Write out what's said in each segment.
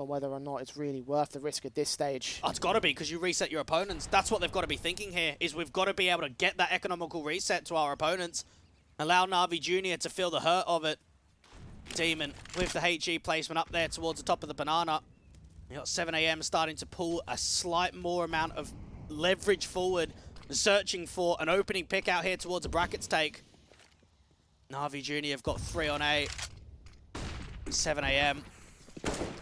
But whether or not it's really worth the risk at this stage. Oh, it's got to be, because you reset your opponents. That's what they've got to be thinking here, is we've got to be able to get that economical reset to our opponents. Allow NAVI Jr. to feel the hurt of it. Demon with the HE placement up there towards the top of the banana. You got 7 AM starting to pull a slight more amount of leverage forward, searching for an opening pick out here towards a brackets take. NAVI Jr. have got 3 on 8. 7 AM.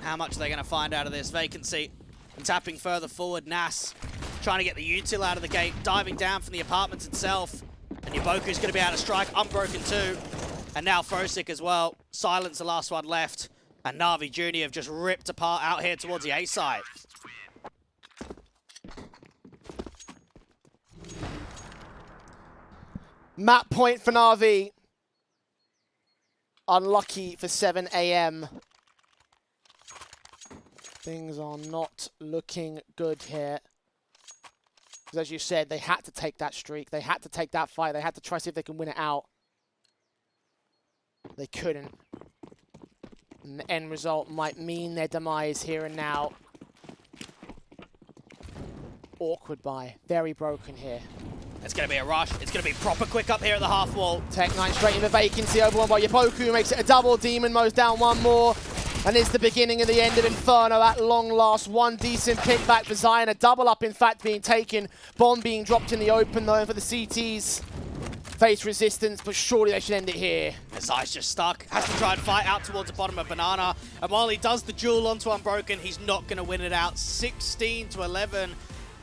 How much are they going to find out of this vacancy? And tapping further forward, Nas trying to get the util out of the gate, diving down from the apartment itself. And Yaboku's going to be able to strike Unbroken too. And now Frosic as well. Silence, the last one left. And NAVI Jr. have just ripped apart out here towards the A site. Map point for NAVI. Unlucky for 7 AM. Things are not looking good here. Because as you said, they had to take that streak. They had to take that fight. They had to try to see if they can win it out. They couldn't. And the end result might mean their demise here and now. Awkward buy. Very broken here. It's going to be a rush. It's going to be proper quick up here at the half wall. Tech9 straight in the vacancy, overwhelmed by Yaboku, makes it a double. Demon mows down one more. And it's the beginning of the end of Inferno at long last. One decent pick back for Zion. A double up, in fact, being taken. Bomb being dropped in the open, though, for the CTs. Face resistance, but surely they should end it here. Zai's just stuck. Has to try and fight out towards the bottom of Banana. And while he does the duel onto Unbroken, he's not going to win it out. 16 to 11.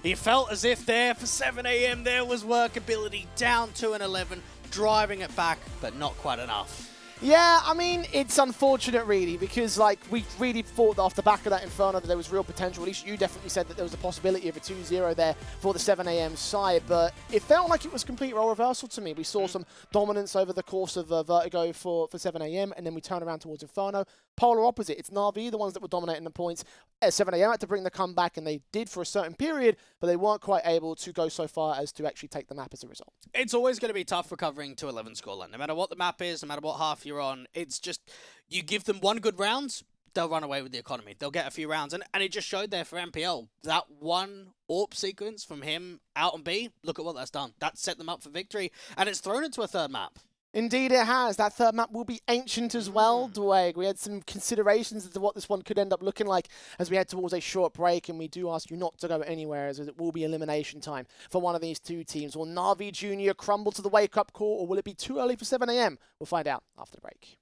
He felt as if there for 7 AM there was workability. Down 2 and 11. Driving it back, but not quite enough. Yeah, I mean, it's unfortunate, really, because, like, we really thought that off the back of that Inferno that there was real potential. At least you definitely said that there was a possibility of a 2-0 there for the 7 AM side, but it felt like it was complete role reversal to me. We saw some dominance over the course of Vertigo for 7 AM, and then we turn around towards Inferno. Polar opposite. It's NAVI, the ones that were dominating the points. 7 AM had to bring the comeback, and they did for a certain period, but they weren't quite able to go so far as to actually take the map as a result. It's always going to be tough recovering to 11 scoreline. No matter what the map is, no matter what half you're on, it's just, you give them one good round, they'll run away with the economy. They'll get a few rounds. And it just showed there for MPL. That one AWP sequence from him out on B, look at what that's done. That set them up for victory. And it's thrown into a third map. Indeed it has. That third map will be ancient as well, Dwayne. We had some considerations as to what this one could end up looking like as we head towards a short break, and we do ask you not to go anywhere as it will be elimination time for one of these two teams. Will NAVI Jr. crumble to the wake-up call, or will it be too early for 7 AM? We'll find out after the break.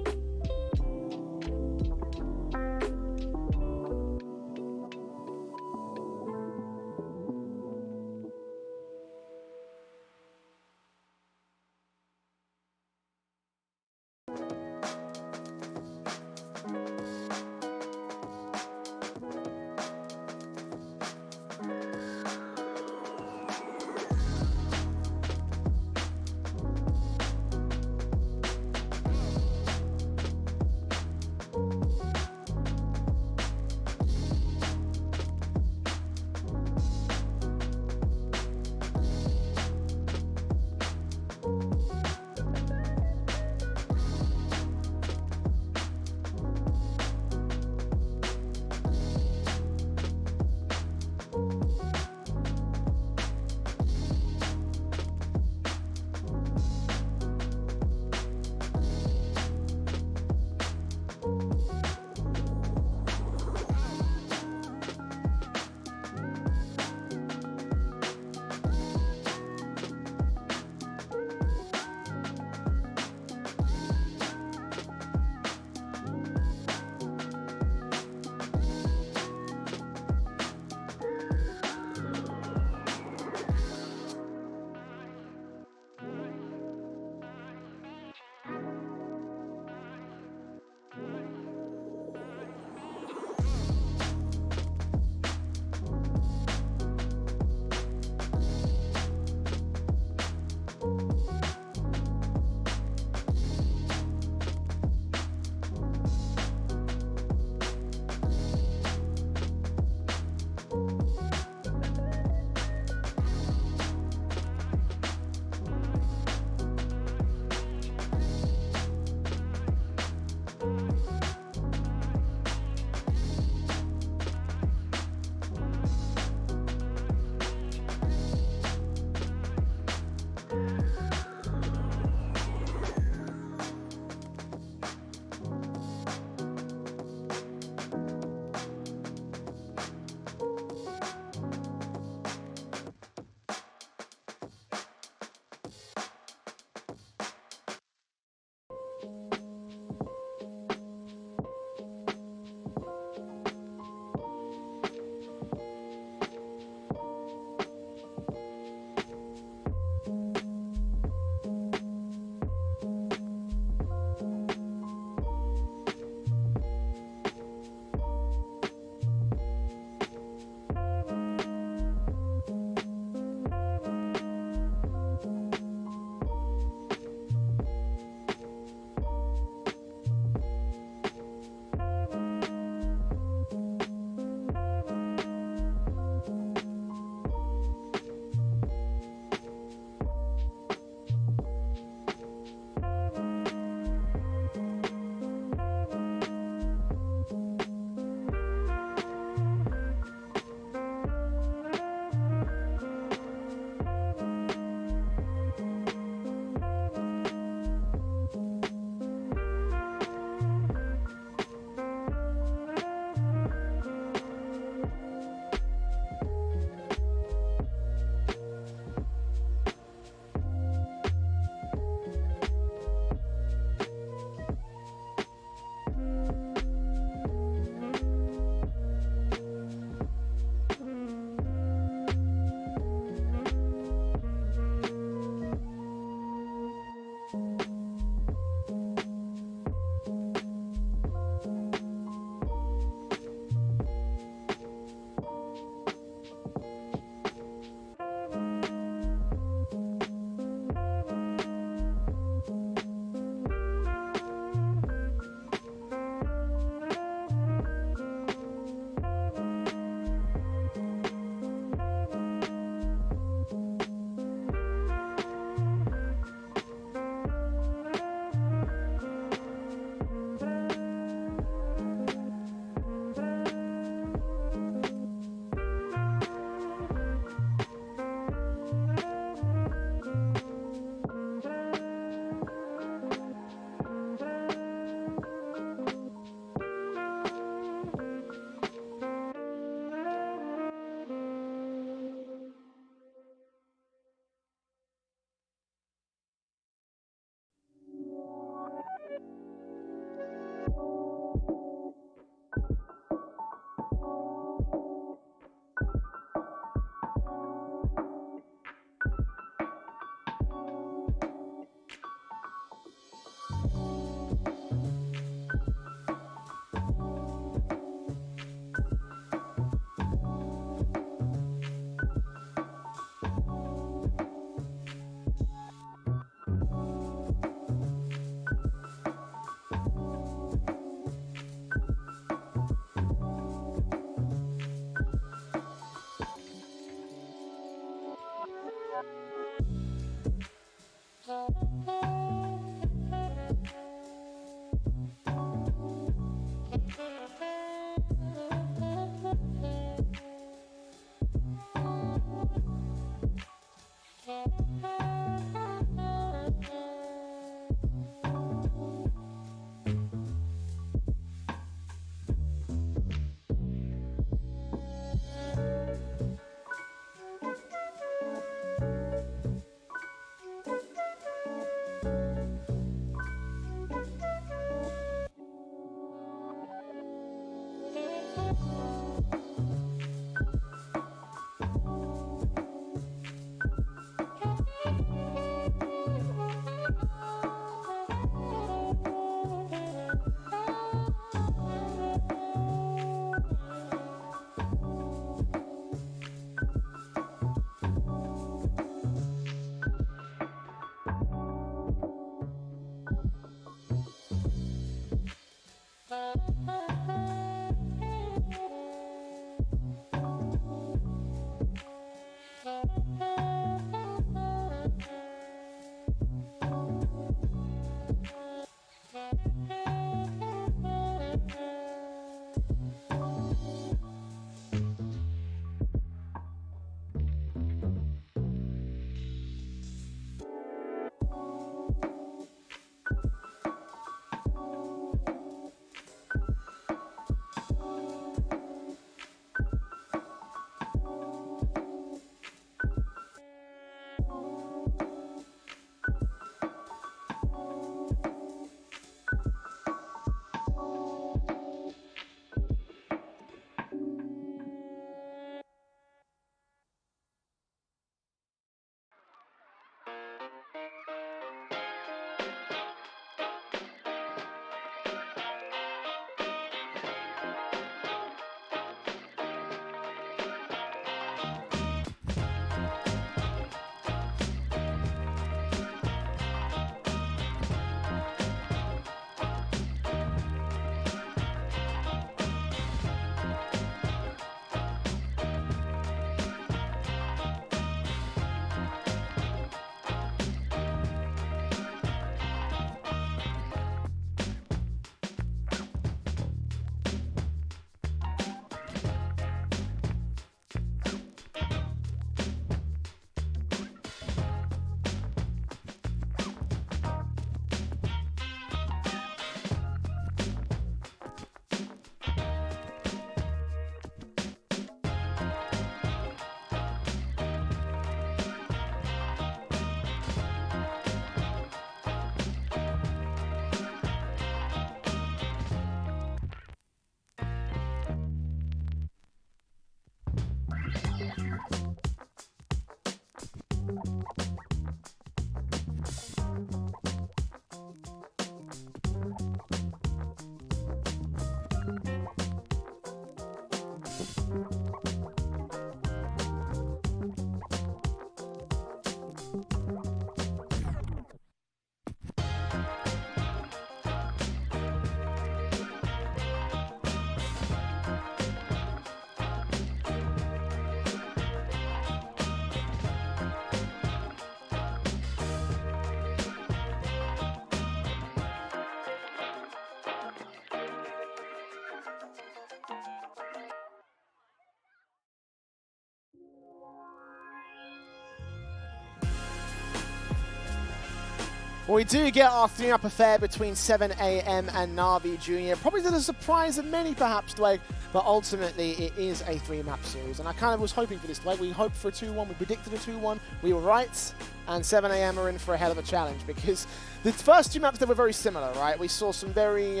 Well, we do get our 3-map affair between 7am and NAVI Junior. Probably to the surprise of many, perhaps, Dwayne, but ultimately it is a 3-map series. And I kind of was hoping for this, Dwayne. We hoped for a 2-1. We predicted a 2-1. We were right. And 7am are in for a hell of a challenge because the first 2 maps, they were very similar, right? We saw some very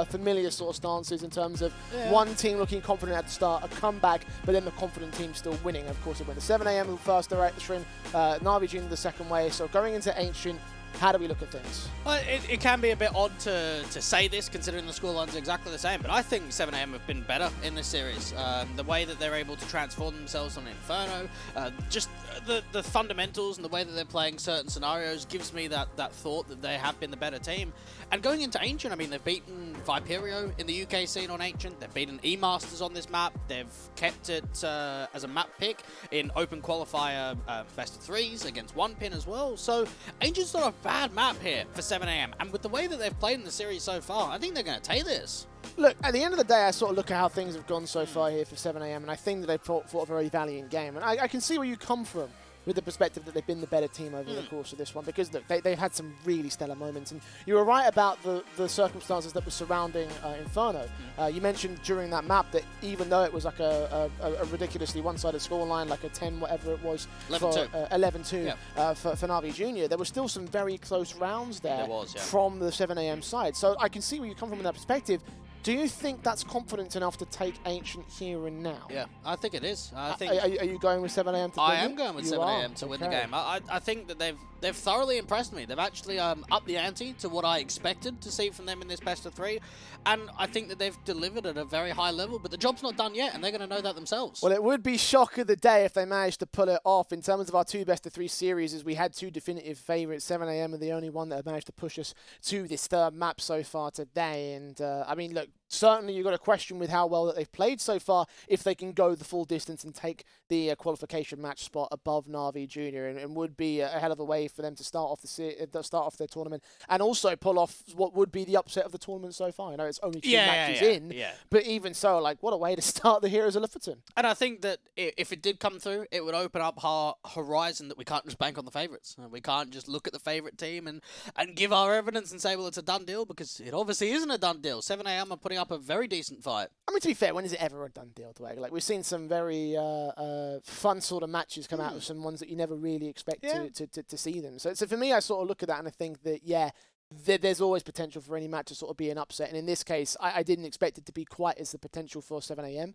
familiar sort of stances in terms of one team looking confident at the start, a comeback, but then the confident team still winning. Of course, it went the 7am who first direction, NAVI Junior the second way. So going into Ancient, how do we look at things? Well, it can be a bit odd to say this, considering the scorelines are exactly the same, but I think 7am have been better in this series. The way that they're able to transform themselves on Inferno, just the fundamentals and the way that they're playing certain scenarios gives me that thought that they have been the better team. And going into Ancient, I mean, they've beaten Viperio in the UK scene on Ancient, they've beaten E-Masters on this map, they've kept it as a map pick in open qualifier best of 3s against 1pin as well, so Ancient's not a bad map here for 7am, and with the way that they've played in the series so far, I think they're going to take this. Look, at the end of the day, I sort of look at how things have gone so far here for 7am, and I think that they've fought a very valiant game, and I can see where you come from with the perspective that they've been the better team over the course of this one, because look, they've had some really stellar moments, and you were right about the circumstances that were surrounding Inferno. You mentioned during that map that even though it was like a ridiculously one-sided scoreline, like a 10 whatever it was, 11-2 for NAVI Junior, there were still some very close rounds there from the 7am side. So I can see where you come from in that perspective. Do you think that's confidence enough to take Ancient here and now? Yeah, I think it is. I think. Are you going with 7am to win? I am going with 7am to win the game. I think that they've thoroughly impressed me. They've actually upped the ante to what I expected to see from them in this best of 3, and I think that they've delivered at a very high level. But the job's not done yet, and they're going to know that themselves. Well, it would be shock of the day if they managed to pull it off. In terms of our 2 best of 3 series, as we had 2 definitive favourites, 7am are the only one that have managed to push us to this 3rd map so far today. And I mean, look. Certainly, you've got a question with how well that they've played so far, if they can go the full distance and take the qualification match spot above NAVI Junior, and would be a hell of a way for them to start off their tournament, and also pull off what would be the upset of the tournament so far. I know it's only 2 matches in, but even so, like, what a way to start the Heroes of Lofoten. And I think that if it did come through, it would open up our horizon that we can't just bank on the favourites. We can't just look at the favourite team and give our evidence and say, well, it's a done deal, because it obviously isn't a done deal. 7am are putting up a very decent fight. I mean, to be fair, when is it ever a done deal, Dwayne? Like, we've seen some very fun sort of matches come out of some ones that you never really expect to see them. So for me, I sort of look at that and I think that, there's always potential for any match to sort of be an upset. And in this case, I didn't expect it to be quite as the potential for 7am.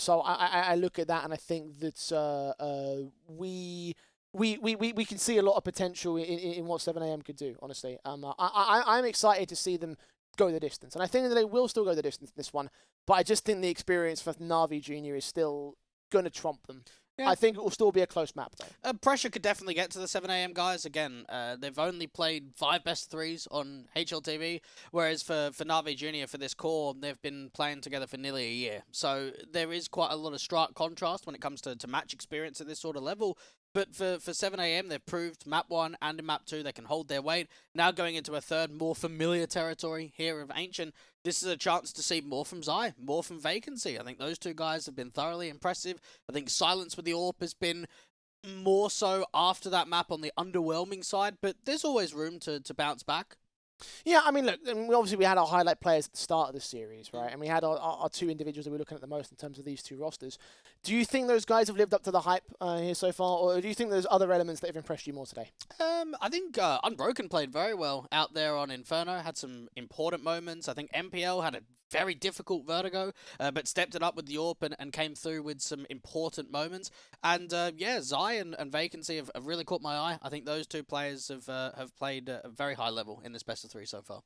So I look at that and I think that we can see a lot of potential in what 7am could do, honestly. I'm excited to see them go the distance. And I think that they will still go the distance in this one, but I just think the experience for NAVI Junior is still going to trump them. Yeah. I think it will still be a close map, though. Pressure could definitely get to the 7am guys. Again, they've only played 5 best 3s on HLTV, whereas for NAVI Junior, for this core, they've been playing together for nearly a year. So there is quite a lot of stark contrast when it comes to match experience at this sort of level. But for 7am, they've proved map 1 and in map 2 they can hold their weight. Now going into a 3rd, more familiar territory here of Ancient, this is a chance to see more from Zai, more from Vacancy. I think those 2 guys have been thoroughly impressive. I think Silence with the AWP has been more so after that map on the underwhelming side, but there's always room to bounce back. Yeah, I mean, look, obviously we had our highlight players at the start of the series, right? And we had our 2 individuals that we're looking at the most in terms of these 2 rosters. Do you think those guys have lived up to the hype here so far, or do you think there's other elements that have impressed you more today? I think Unbroken played very well out there on Inferno, had some important moments. I think MPL had a very difficult Vertigo, but stepped it up with the AWP and came through with some important moments. And Zai and Vacancy have really caught my eye. I think those 2 players have played a very high level in this best of 3 so far.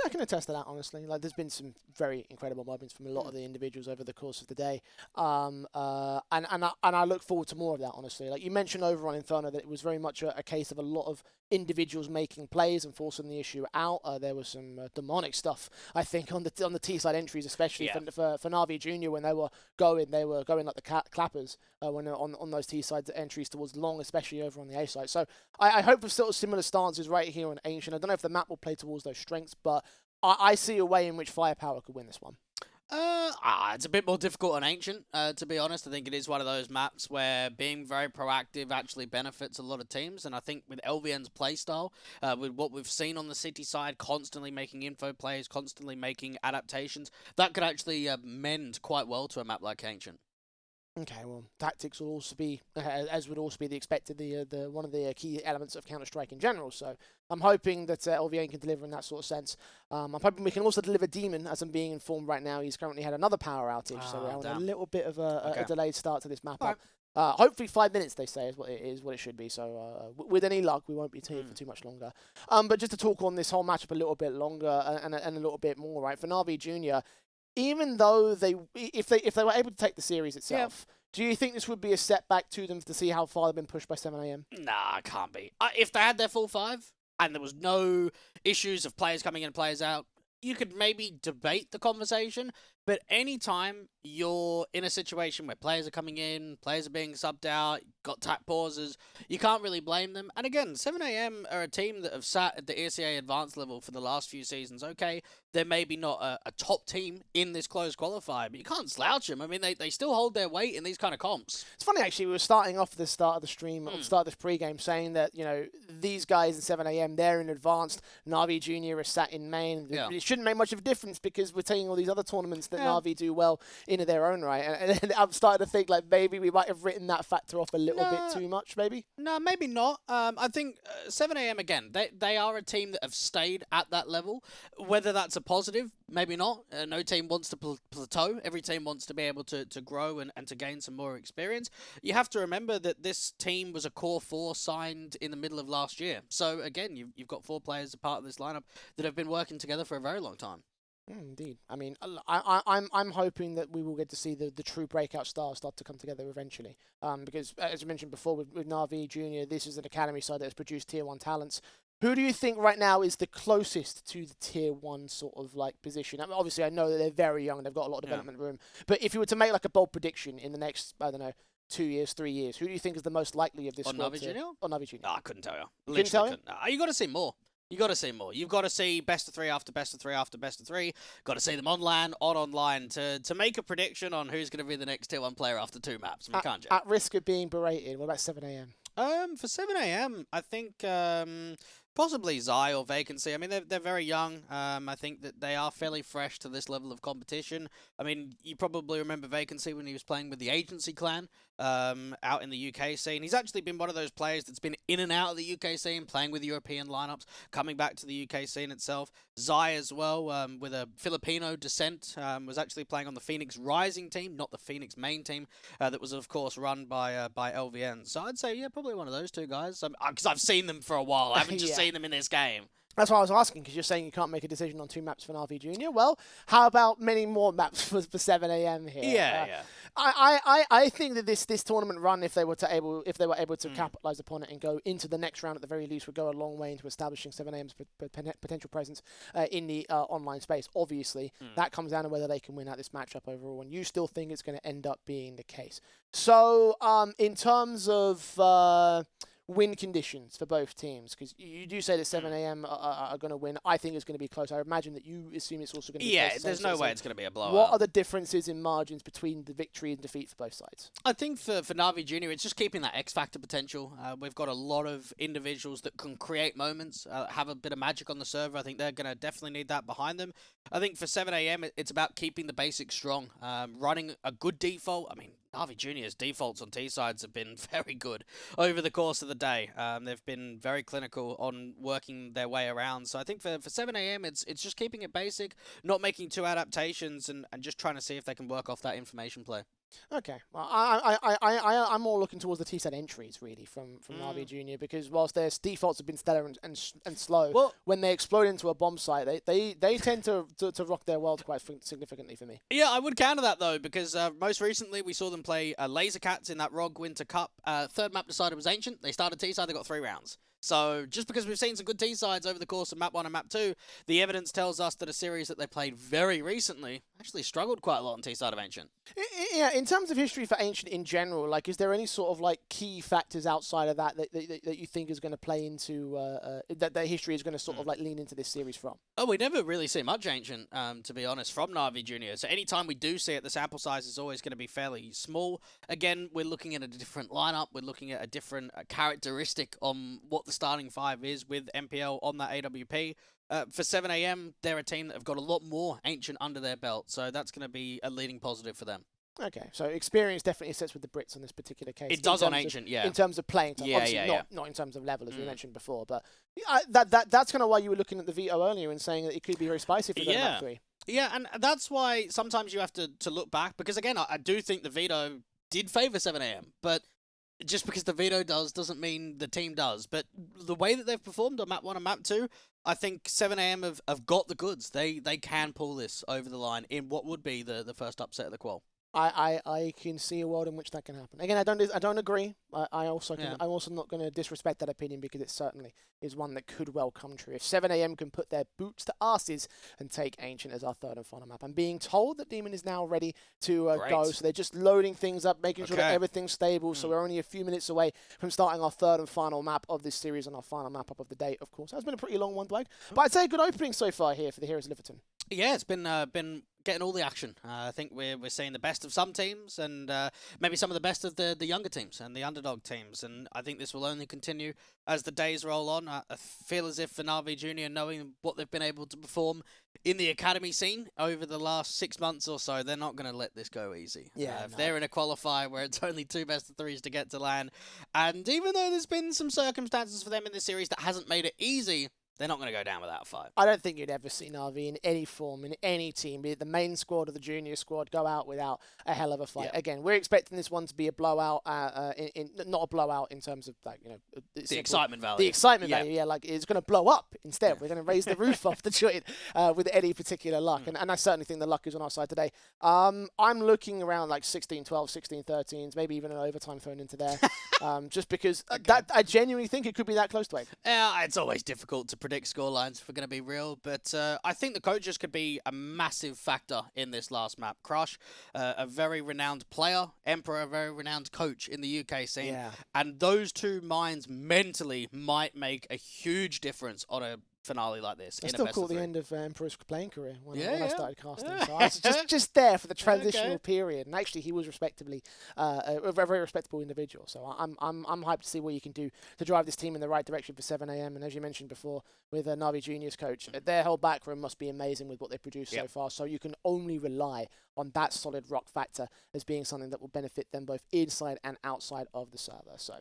I can attest to that, honestly. Like, there's been some very incredible moments from a lot of the individuals over the course of the day, and I look forward to more of that, honestly. Like you mentioned over on Inferno, that it was very much a case of a lot of individuals making plays and forcing the issue out. There was some demonic stuff, I think, on the T side entries, especially for NAVI Junior, when they were going like the clappers when on those T side entries towards long, especially over on the A side. So I hope for sort of similar stances right here on Ancient. I don't know if the map will play towards those strengths, but I see a way in which Firepower could win this one. It's a bit more difficult on Ancient, to be honest. I think it is one of those maps where being very proactive actually benefits a lot of teams. And I think with LVN's playstyle, with what we've seen on the City side, constantly making info plays, constantly making adaptations, that could actually mend quite well to a map like Ancient. Okay, well, tactics will also be, as would also be the expected, the one of the key elements of Counter-Strike in general. So I'm hoping that LVN can deliver in that sort of sense. I'm hoping we can also deliver Demon, as I'm being informed right now. He's currently had another power outage, so we're having a little bit of a delayed start to this map. Right. Hopefully 5 minutes, they say, is what it should be. So with any luck, we won't be here for too much longer. But just to talk on this whole matchup a little bit longer and a little bit more, right? For NAVI Junior, even though if they were able to take the series itself, do you think this would be a setback to them to see how far they've been pushed by 7 AM? Nah, it can't be. If they had their full 5 and there was no issues of players coming in and players out, you could maybe debate the conversation. But anytime you're in a situation where players are coming in, players are being subbed out, got tap pauses, you can't really blame them. And again, 7 AM are a team that have sat at the ESEA advanced level for the last few seasons. Okay, they're maybe not a top team in this closed qualifier, but you can't slouch them. I mean, they still hold their weight in these kind of comps. It's funny, actually, we were starting off at the start of the stream, at the start of this pregame, saying that, you know, these guys at 7 AM, they're in advanced, NAVI Junior are sat in main. Yeah. It shouldn't make much of a difference because we're taking all these other tournaments that NAVI do well into their own right. And I'm starting to think, like, maybe we might have written that factor off a little bit too much, maybe? No, maybe not. I think 7 AM, again, they are a team that have stayed at that level. Whether that's a positive, maybe not. No team wants to plateau. Every team wants to be able to grow and to gain some more experience. You have to remember that this team was a core 4 signed in the middle of last year. So, again, you've got 4 players a part of this lineup that have been working together for a very long time. Indeed. I mean, I'm hoping that we will get to see the true breakout stars start to come together eventually. Because, as you mentioned before, with NAVI Junior, this is an academy side that has produced Tier 1 talents. Who do you think right now is the closest to the Tier 1 sort of like position? I mean, obviously, I know that they're very young, they've got a lot of development room. But if you were to make like a bold prediction in the next, I don't know, 2 years, 3 years, who do you think is the most likely of this On squad NAVI Junior? On NAVI Junior? No, I couldn't tell you. You couldn't tell you? You got to see more. You got to see more. You've got to see best of 3 after best of 3 after best of 3. Got to see them online to make a prediction on who's going to be the next Tier 1 player after 2 maps. I mean, can't you? At risk of being berated, what about 7 AM? For 7 AM, I think possibly Zai or Vacancy. I mean, they're very young. I think that they are fairly fresh to this level of competition. I mean, you probably remember Vacancy when he was playing with the Agency clan out in the UK scene. He's actually been one of those players that's been in and out of the UK scene, playing with European lineups, coming back to the UK scene itself. Zai as well, with a Filipino descent, was actually playing on the Phoenix Rising team, not the Phoenix main team, that was, of course, run by LVN. So I'd say, yeah, probably one of those two guys, because I've seen them for a while. I haven't just seen them in this game. That's why I was asking, because you're saying you can't make a decision on 2 maps for NAVI Junior. Well, how about many more maps for 7 AM here? Yeah. I think that this tournament run, if they were able to capitalize upon it and go into the next round at the very least, would go a long way into establishing 7 AM's potential presence in the online space. Obviously, that comes down to whether they can win out this matchup overall, and you still think it's going to end up being the case. So, in terms of win conditions for both teams, because you do say that 7 AM are going to win. I think it's going to be close. I imagine that you assume it's also going to be close. Yeah, there's no way it's going to be a blowout. What are the differences in margins between the victory and defeat for both sides? I think for NAVI Junior, it's just keeping that X-Factor potential. We've got a lot of individuals that can create moments, have a bit of magic on the server. I think they're going to definitely need that behind them. I think for 7 AM, it's about keeping the basics strong, running a good default. I mean, NAVI Junior's defaults on T-sides have been very good over the course of the day. They've been very clinical on working their way around. So I think for 7 AM, it's just keeping it basic, not making 2 adaptations, and just trying to see if they can work off that information play. Okay, well, I'm more looking towards the T-set entries, really, from NAVI Junior, because whilst their defaults have been stellar and slow, when they explode into a bomb site, they tend to rock their world quite significantly for me. Yeah, I would counter that, though, because most recently we saw them play Laser Cats in that ROG Winter Cup. Third map decided was Ancient. They started T-side, they got 3 rounds. So just because we've seen some good T-sides over the course of Map 1 and Map 2, the evidence tells us that a series that they played very recently actually struggled quite a lot on T-side of Ancient. Yeah, in terms of history for Ancient in general, like, is there any sort of like key factors outside of that you think is going to play into that history is going to sort of like lean into this series from? Oh, we never really see much Ancient, to be honest, from NAVI Junior. So anytime we do see it, the sample size is always going to be fairly small. Again, we're looking at a different lineup. We're looking at a different characteristic on what the starting five is with MPL on that AWP. For 7am, they're a team that have got a lot more Ancient under their belt, so that's going to be a leading positive for them. Okay, so experience definitely sits with the Brits on this particular case. It does on Ancient, yeah. In terms of playing time, yeah, obviously not in terms of level, as we mentioned before, but that's kind of why you were looking at the veto earlier and saying that it could be very spicy if you go to map 3. Yeah, and that's why sometimes you have to look back, because again, I do think the veto did favour 7am, but just because the veto doesn't mean the team does. But the way that they've performed on Map 1 and Map 2, I think 7am have got the goods. They can pull this over the line in what would be the first upset of the qual. I can see a world in which that can happen. Again, I don't agree. I'm also not going to disrespect that opinion, because it certainly is one that could well come true. If 7am can put their boots to asses and take Ancient as our third and final map. I'm being told that Demon is now ready to go, so they're just loading things up, making sure that everything's stable. So we're only a few minutes away from starting our third and final map of this series and our final map up of the day, of course. That's been a pretty long one, Blake. But I'd say a good opening so far here for the Heroes of Lofoten. Yeah, it's been getting all the action. I think we're seeing the best of some teams, and maybe some of the best of the younger teams and the underdog teams. And I think this will only continue as the days roll on. I feel as if for NAVI Junior, knowing what they've been able to perform in the academy scene over the last 6 months or so, they're not going to let this go easy. Yeah, if they're in a qualifier where it's only 2 best of 3s to get to LAN, and even though there's been some circumstances for them in this series that hasn't made it easy, they're not going to go down without a fight. I don't think you'd ever see NAVI in any form, in any team, be it the main squad or the junior squad, go out without a hell of a fight. Yeah. Again, we're expecting this one to be a blowout, not a blowout in terms of, like, the excitement value. The excitement value, yeah, like it's going to blow up instead. We're going to raise the roof off the joint with any particular luck, and I certainly think the luck is on our side today. I'm looking around like 16-12, 16-13s, maybe even an overtime thrown into there, just because that I genuinely think it could be that close to it. Yeah, it's always difficult to predict scorelines, if we're going to be real, but I think the coaches could be a massive factor in this last map. Crush, a very renowned player, Emperor, a very renowned coach in the UK scene, and those two minds mentally might make a huge difference on a finale like this. I still call the end of Emperor's playing career when I started casting. Yeah. So I was just there for the transitional period, and actually he was respectably a very respectable individual. So I'm hyped to see what you can do to drive this team in the right direction for 7am. And as you mentioned before, with NAVI Junior's coach, their whole backroom must be amazing with what they've produced so far. So you can only rely on that solid rock factor as being something that will benefit them both inside and outside of the server. So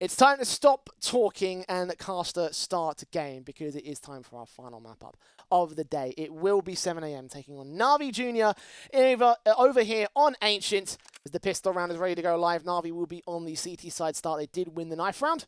it's time to stop talking and Caster start game, because it is time for our final map up of the day. It will be 7am taking on NAVI Junior over here on Ancient. As the pistol round is ready to go live, NAVI will be on the CT side start. They did win the knife round,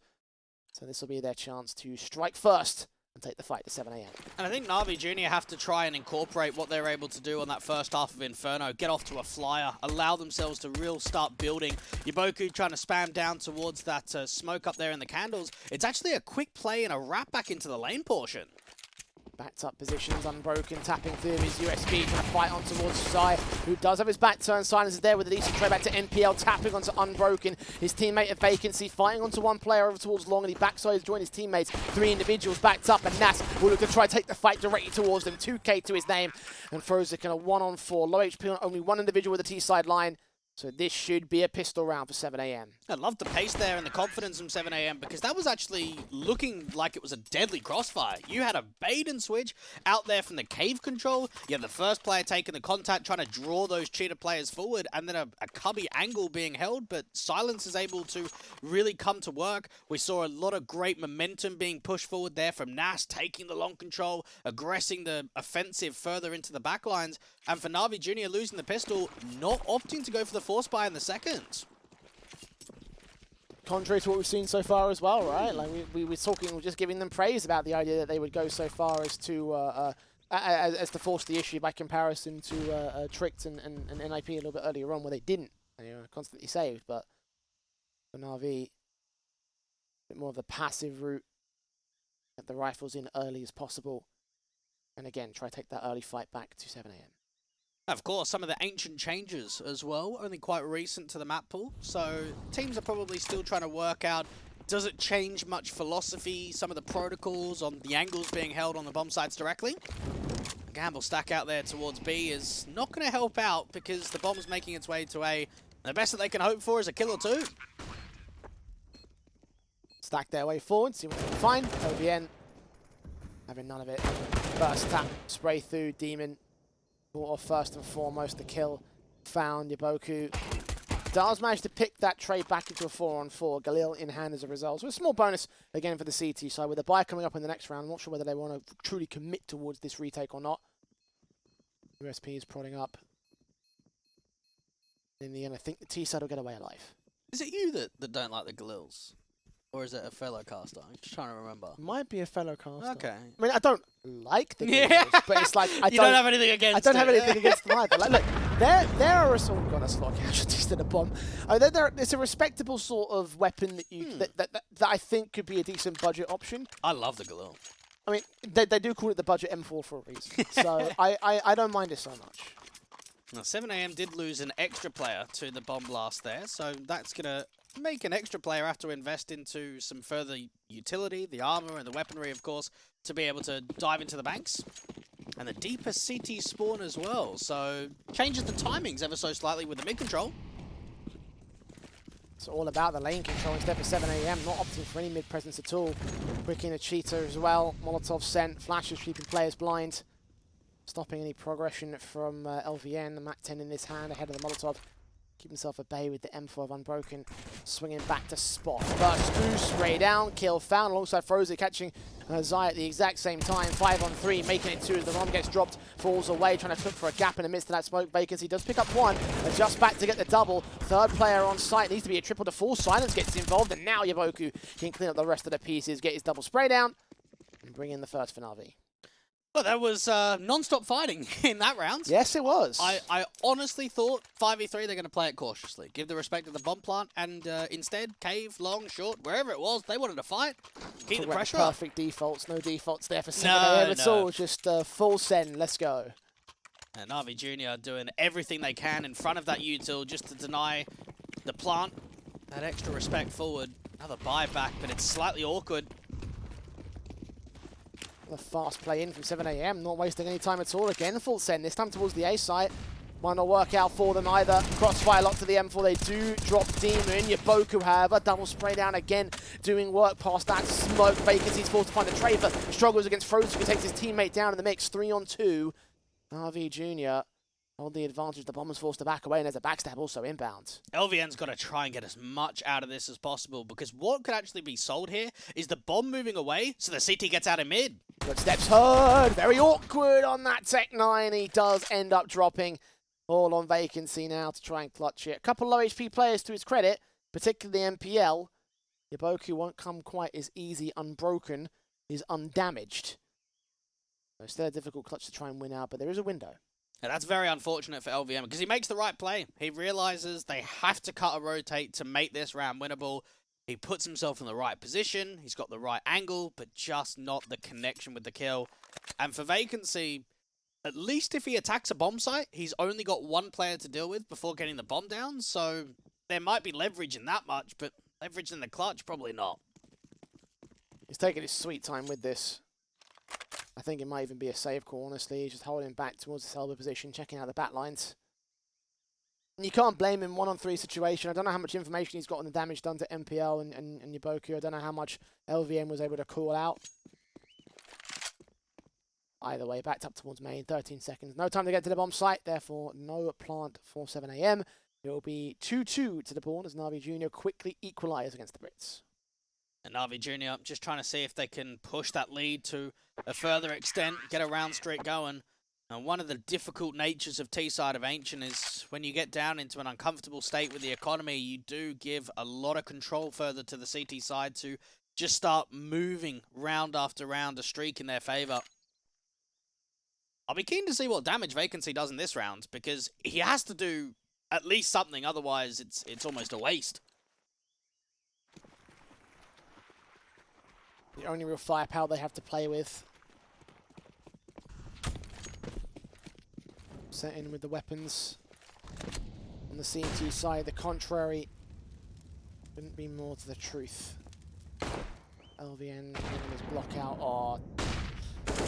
so this will be their chance to strike first and take the fight to 7am. And I think NAVI Junior have to try and incorporate what they're able to do on that first half of Inferno, get off to a flyer, allow themselves to start building. Yaboku trying to spam down towards that smoke up there in the candles. It's actually a quick play and a wrap back into the lane portion. Backed up positions, Unbroken tapping through his USB, trying to fight on towards Sai, who does have his back turn. Silence is there with a decent trade back to NPL, tapping onto Unbroken. His teammate at Vacancy, fighting onto one player over towards Long, and he backsides join his teammates. 3 individuals backed up, and Nas will look to try to take the fight directly towards them. 2K to his name, and Frozik in a 1-on-4. Low HP on only one individual with the T-side line. So this should be a pistol round for 7am. I love the pace there and the confidence from 7am, because that was actually looking like it was a deadly crossfire. You had a bait and switch out there from the cave control. You had the first player taking the contact, trying to draw those cheater players forward, and then a cubby angle being held, but Silence is able to really come to work. We saw a lot of great momentum being pushed forward there from Nas, taking the long control, aggressing the offensive further into the backlines, and for NAVI Junior losing the pistol, not opting to go for the force buy in the second. Contrary to what we've seen so far as well, right? Like we were talking, we're just giving them praise about the idea that they would go so far as to force the issue by comparison to Tricked and NIP a little bit earlier on, where they didn't. And, constantly saved, but for NAVI, a bit more of the passive route Get the rifles in early as possible. And again, try to take that early fight back to 7 a.m. Of course, some of the ancient changes as well, only quite recent to the map pool. So teams are probably still trying to work out, does it change much philosophy, some of the protocols on the angles being held on the bomb sites directly? A gamble stack out there towards B is not going to help out because the bomb's making its way to A. The best that they can hope for is a kill or two. Stack their way forward, see what they can find. OVN having none of it. First tap, spray through, Demon. Brought off first and foremost the kill. Found Yaboku. Does manage to pick that trade back into a 4-on-4. Galil in hand as a result. So a small bonus again for the CT side with a buy coming up in the next round. I'm not sure whether they want to truly commit towards this retake or not. USP is prodding up. In the end, I think the T side will get away alive. Is it you that don't like the Galils? Or is it a fellow caster? I'm just trying to remember. Might be a fellow caster. Okay. I mean, I don't like the Galils, but it's like you don't have anything against I don't have anything against them either. Like, look, there are oh god, that's a lot of casualties to the bomb. It's a respectable sort of weapon that you that I think could be a decent budget option. I love the Galil. I mean, they do call it the budget M4 for a reason, so I don't mind it so much. Now, 7 a.m. did lose an extra player to the bomb blast there, so that's going to make an extra player have to invest into some further utility, the armor and the weaponry, of course, to be able to dive into the banks. And the deeper CT spawn as well, so changes the timings ever so slightly with the mid control. It's all about the lane control instead for 7 a.m. Not opting for any mid presence at all. Quick in a cheater as well. Molotov sent. Flashes keeping players blind. Stopping any progression from LVN. The MAC-10 in this hand ahead of the Molotov. Keep himself at bay with the M4 unbroken. Swinging back to spot. First boost, spray down, kill found alongside Frozen catching Zai at the exact same time. 5-on-3, making it 2 as the bomb gets dropped, falls away, trying to look for a gap in the midst of that smoke vacancy. Does pick up one, adjusts back to get the double. Third player on site, needs to be a triple to full. Silence gets involved, and now Yaboku can clean up the rest of the pieces, get his double spray down, and bring in the first for NAVI. Well, there was non-stop fighting in that round. Yes, it was. I honestly thought 5v3 they're going to play it cautiously, give the respect to the bomb plant, and instead, cave, long, short, wherever it was, they wanted to fight, keep the pressure up. Perfect defaults, no defaults there for 7 a.m. at all, just full send, let's go. And NAVI Jr. doing everything they can in front of that util just to deny the plant that extra respect forward. Another buyback, but it's slightly awkward. The fast play in from 7 a.m. Not wasting any time at all. Again, full send. This time towards the A site. Might not work out for them either. Crossfire lock to the M4. They do drop Demon. Yaboku, however, double spray down again. Doing work past that smoke. Vacancy's forced to find a trade, but struggles against Frozen, who takes his teammate down in the mix. 3-on-2. NAVI Jr. hold the advantage. The bomber's forced to back away, and there's a backstab also inbound. LVN's got to try and get as much out of this as possible, because what could actually be sold here is the bomb moving away, so the CT gets out of mid. Good steps heard. Very awkward on that Tech 9. He does end up dropping. All on vacancy now to try and clutch it. A couple low HP players to his credit, particularly MPL. Yaboku won't come quite as easy unbroken. He's undamaged. So still a difficult clutch to try and win out, but there is a window. And that's very unfortunate for LVM, because he makes the right play. He realizes they have to cut a rotate to make this round winnable. He puts himself in the right position. He's got the right angle, but just not the connection with the kill. And for Vacancy, at least if he attacks a bomb site, he's only got one player to deal with before getting the bomb down. So there might be leverage in that much, but leverage in the clutch, probably not. He's taking his sweet time with this. I think it might even be a save call, honestly. He's just holding back towards the elbow position, checking out the back lines. And you can't blame him 1-on-3 situation. I don't know how much information he's got on the damage done to MPL and Yaboku. I don't know how much LVM was able to call out. Either way, backed up towards main, 13 seconds. No time to get to the bomb site, therefore no plant for 7 a.m. It will be 2-2 to the board as NAVI Jr. quickly equalise against the Brits. And NAVI Jr. just trying to see if they can push that lead to a further extent, get a round streak going. And one of the difficult natures of T-side of Ancient is when you get down into an uncomfortable state with the economy, you do give a lot of control further to the CT side to just start moving round after round, a streak in their favour. I'll be keen to see what damage Vacancy does in this round, because he has to do at least something, otherwise it's almost a waste. The only real firepower they have to play with. Set in with the weapons. On the CT side, the contrary couldn't be more to the truth. LVN getting his block out. Oh,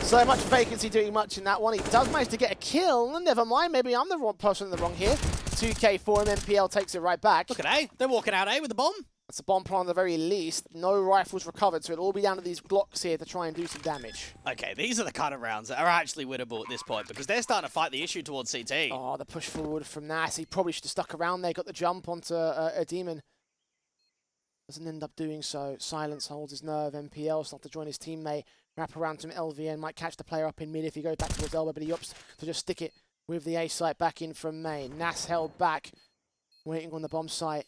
so much vacancy doing much in that one. He does manage to get a kill. Never mind, maybe I'm the wrong person in the wrong here. 2K for him, MPL takes it right back. Look at A. They're walking out A with the bomb. That's a bomb plant at the very least. No rifles recovered, so it'll all be down to these Glocks here to try and do some damage. Okay, these are the kind of rounds that are actually winnable at this point because they're starting to fight the issue towards CT. Oh, the push forward from Nas. He probably should have stuck around there, got the jump onto a Demon. Doesn't end up doing so. Silence holds his nerve. MPL starts to join his teammate. Wrap around to him. LVN might catch the player up in mid if he goes back towards elbow, but he opts to just stick it with the A site back in from main. Nas held back, waiting on the bomb site.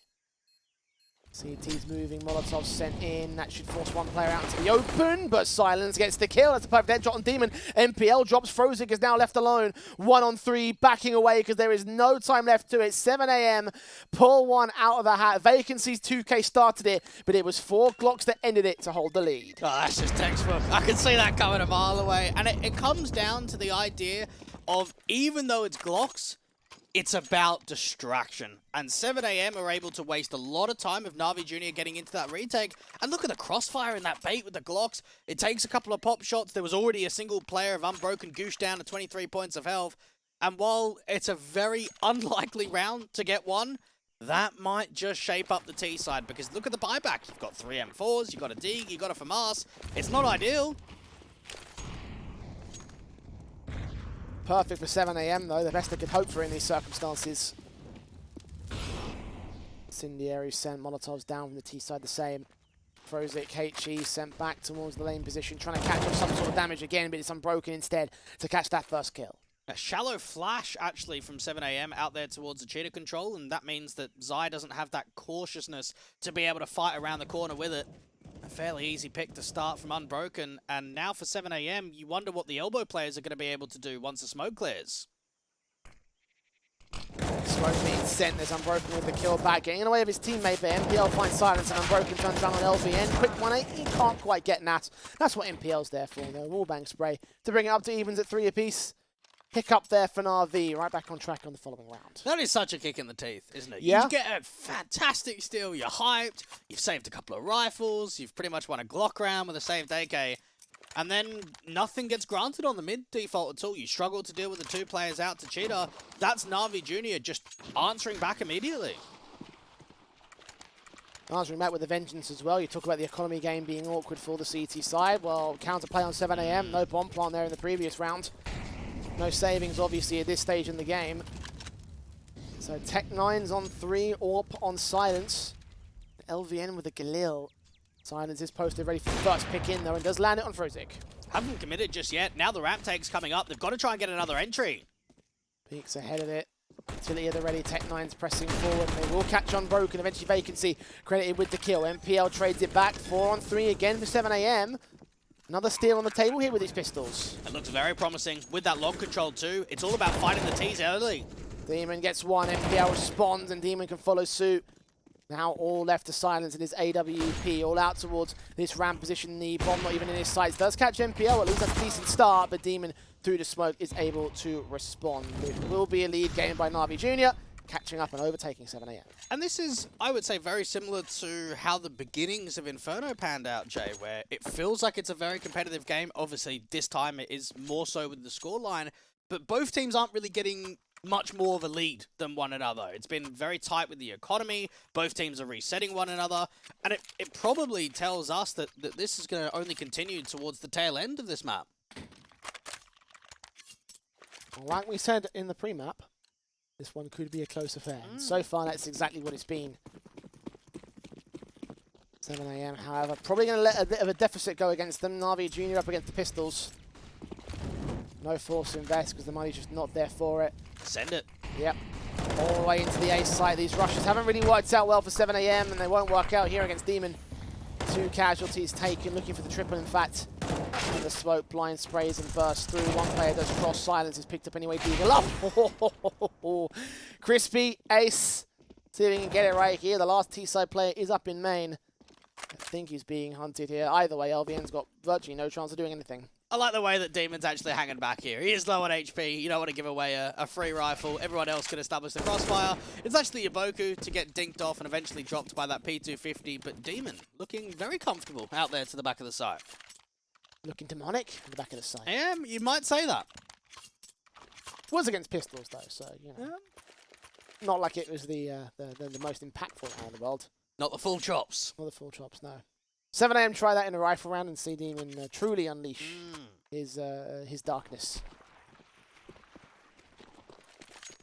CT's moving, Molotov sent in. That should force one player out into the open, but Silence gets the kill. That's a perfect headshot on Demon. MPL drops. Frozik is now left alone. 1-on-3, backing away because there is no time left to it. 7 AM, pull one out of the hat. Vacancies 2K started it, but it was 4 Glocks that ended it to hold the lead. Oh, that's just textbook. I can see that coming a mile away. And it comes down to the idea of, even though it's Glocks, it's about distraction. And 7 AM are able to waste a lot of time of NAVI Jr. getting into that retake. And look at the crossfire in that bait with the Glocks. It takes a couple of pop shots. There was already a single player of Unbroken Goosh down to 23 points of health. And while it's a very unlikely round to get one, that might just shape up the T side. Because look at the buyback. You've got 3 M4s, you've got a Dig, you've got a FAMAS. It's not ideal. Perfect for 7 AM though, the best they could hope for in these circumstances. Incendiary sent, Molotovs down from the T side the same. Frozik, HE sent back towards the lane position, trying to catch up some sort of damage again, but it's Unbroken instead to catch that first kill. A shallow flash, actually, from 7 AM out there towards the cheetah control, and that means that Zai doesn't have that cautiousness to be able to fight around the corner with it. A fairly easy pick to start from Unbroken, and now for 7 AM, you wonder what the elbow players are going to be able to do once the smoke clears. Smoke being sent, there's Unbroken with the kill back, getting in the way of his teammate, but MPL finds Silence, and Unbroken turns around on LVN. Quick 1-8, he can't quite get Nat. That's what MPL's there for, though. Wallbang spray to bring it up to evens at 3 apiece. Pick up there for NAVI, right back on track on the following round. That is such a kick in the teeth, isn't it? Yeah. You get a fantastic steal, you're hyped, you've saved a couple of rifles, you've pretty much won a Glock round with a saved AK, and then nothing gets granted on the mid default at all. You struggle to deal with the 2 players out to Cheetah. That's NAVI Jr. just answering back immediately. Answering back with a vengeance as well. You talk about the economy game being awkward for the CT side. Well, counterplay on 7 AM, no bomb plant there in the previous round. No savings, obviously, at this stage in the game. So Tech9's on 3, AWP on Silence. LVN with a Galil. Silence is posted ready for the first pick in, though, and does land it on Frozik. Haven't committed just yet. Now the ramp take's coming up. They've got to try and get another entry. Peeks ahead of it. Utility at the ready. Tech9's pressing forward. They will catch Unbroken. Eventually Vacancy credited with the kill. MPL trades it back. 4-on-3 again for 7 AM. Another steal on the table here with these pistols. It looks very promising with that long control too. It's all about fighting the T's early. Demon gets one, MPL responds, and Demon can follow suit. Now all left to Silence in his AWP, all out towards this ramp position. The bomb not even in his sights. Does catch MPL, at least that's a decent start, but Demon through the smoke is able to respond. It will be a lead gained by NAVI Jr., catching up and overtaking 7 AM. And this is, I would say, very similar to how the beginnings of Inferno panned out, Jay, where it feels like it's a very competitive game. Obviously, this time it is more so with the scoreline, but both teams aren't really getting much more of a lead than one another. It's been very tight with the economy. Both teams are resetting one another, and it probably tells us that this is going to only continue towards the tail end of this map. Like we said in the pre-map, this one could be a close affair. So far, that's exactly what it's been. 7 AM, however, probably going to let a bit of a deficit go against them. NAVI Jr. up against the pistols. No force to invest because the money's just not there for it. Send it. Yep. All the way into the ace site. These rushes haven't really worked out well for 7 AM, and they won't work out here against Demon. 2 casualties taken, looking for the triple, in fact. And the smoke blind sprays and bursts through. One player does cross. Silence is picked up anyway. Deagle up. Crispy, ace. See if we can get it right here. The last T-side player is up in main. I think he's being hunted here. Either way, LVN's got virtually no chance of doing anything. I like the way that Demon's actually hanging back here. He is low on HP. You don't want to give away a free rifle. Everyone else can establish the crossfire. It's actually Yaboku to get dinked off and eventually dropped by that P250. But Demon looking very comfortable out there to the back of the site. Looking demonic in the back of the site. You might say that. Was against pistols though, so you know, not like it was the most impactful round in the world. Not the full chops. Not the full chops, no. 7 AM, try that in a rifle round and see Demon truly unleash his darkness.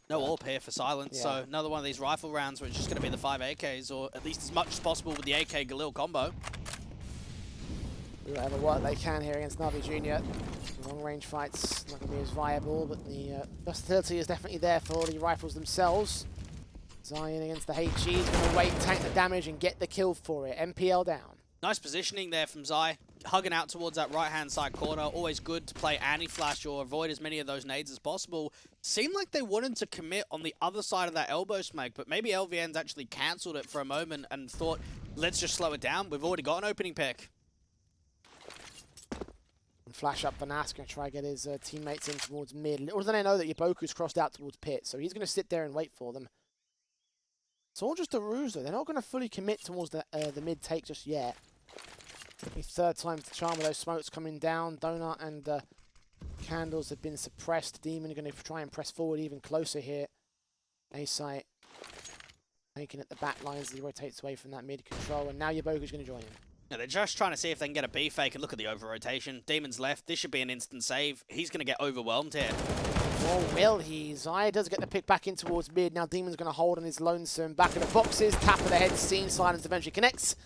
No AWP here for Silence, so another one of these rifle rounds where it's just going to be the 5 AKs, or at least as much as possible with the AK Galil combo. Do whatever work they can here against NAVI Jr. Long range fights not going to be as viable, but the versatility is definitely there for the rifles themselves. Zion against the HE is going to wait, tank the damage, and get the kill for it. MPL down. Nice positioning there from Zai, hugging out towards that right-hand side corner. Always good to play anti-flash or avoid as many of those nades as possible. Seemed like they wanted to commit on the other side of that elbow smoke, but maybe LVN's actually cancelled it for a moment and thought, let's just slow it down. We've already got an opening pick. Flash up for Nas, going to try to get his teammates in towards mid. Little do they know that Yaboku's crossed out towards pit, so he's going to sit there and wait for them. It's all just a ruse, though. They're not going to fully commit towards the mid take just yet. Third time to charm with those smokes coming down. Donut and Candles have been suppressed. Demon are going to try and press forward even closer here. A-site taking at the back lines as he rotates away from that mid control, and now Yaboku's going to join him. Yeah, they're just trying to see if they can get a B fake, and look at the over-rotation. Demon's left. This should be an instant save. He's going to get overwhelmed here. Or will he? Zaya does get the pick back in towards mid. Now Demon's going to hold on his lonesome. Back of the boxes. Tap of the head seen. Silence eventually connects.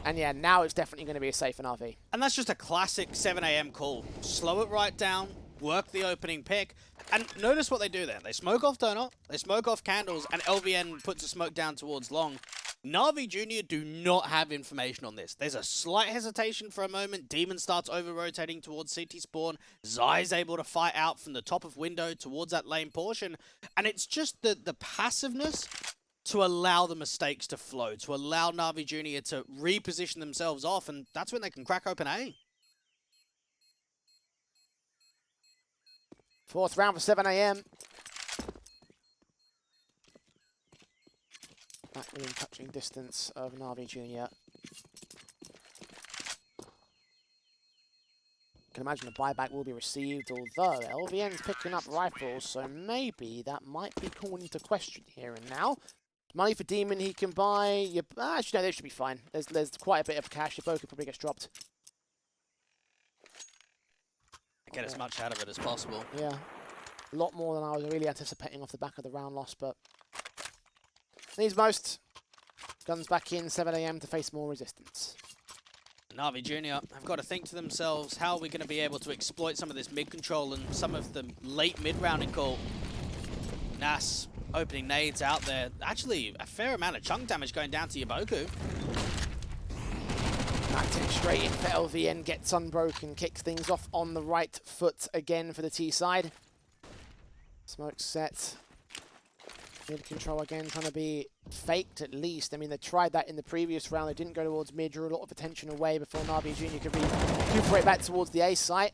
And yeah, now it's definitely going to be a safe NAVI. And that's just a classic 7 AM call. Slow it right down. Work the opening pick. And notice what they do there. They smoke off Donut. They smoke off Candles. And LVN puts a smoke down towards Long. NAVI Jr. do not have information on this. There's a slight hesitation for a moment. Demon starts over-rotating towards CT spawn. Zai's able to fight out from the top of window towards that lane portion. And it's just the passiveness to allow the mistakes to flow, to allow NAVI Jr. to reposition themselves off, and that's when they can crack open A. Fourth round for 7 AM. Back within touching distance of NAVI Jr. Can imagine a buyback will be received, although LVN's picking up rifles, so maybe that might be called into question here and now. Money for Demon he can buy. Actually, no, they should be fine. There's quite a bit of cash. Yaboku probably gets dropped. Get as much out of it as possible. Yeah. A lot more than I was really anticipating off the back of the round loss, but needs most. Guns back in, 7 AM to face more resistance. NAVI Jr. have got to think to themselves, how are we going to be able to exploit some of this mid-control and some of the late mid-rounding call? Nas opening nades out there. Actually, a fair amount of chunk damage going down to Yaboku. Acting straight in for LVN, gets unbroken, kicks things off on the right foot again for the T side. Smoke set. Mid control again, trying to be faked at least. I mean, they tried that in the previous round. They didn't go towards mid, drew a lot of attention away before NAVI Jr. could recuperate back towards the A site.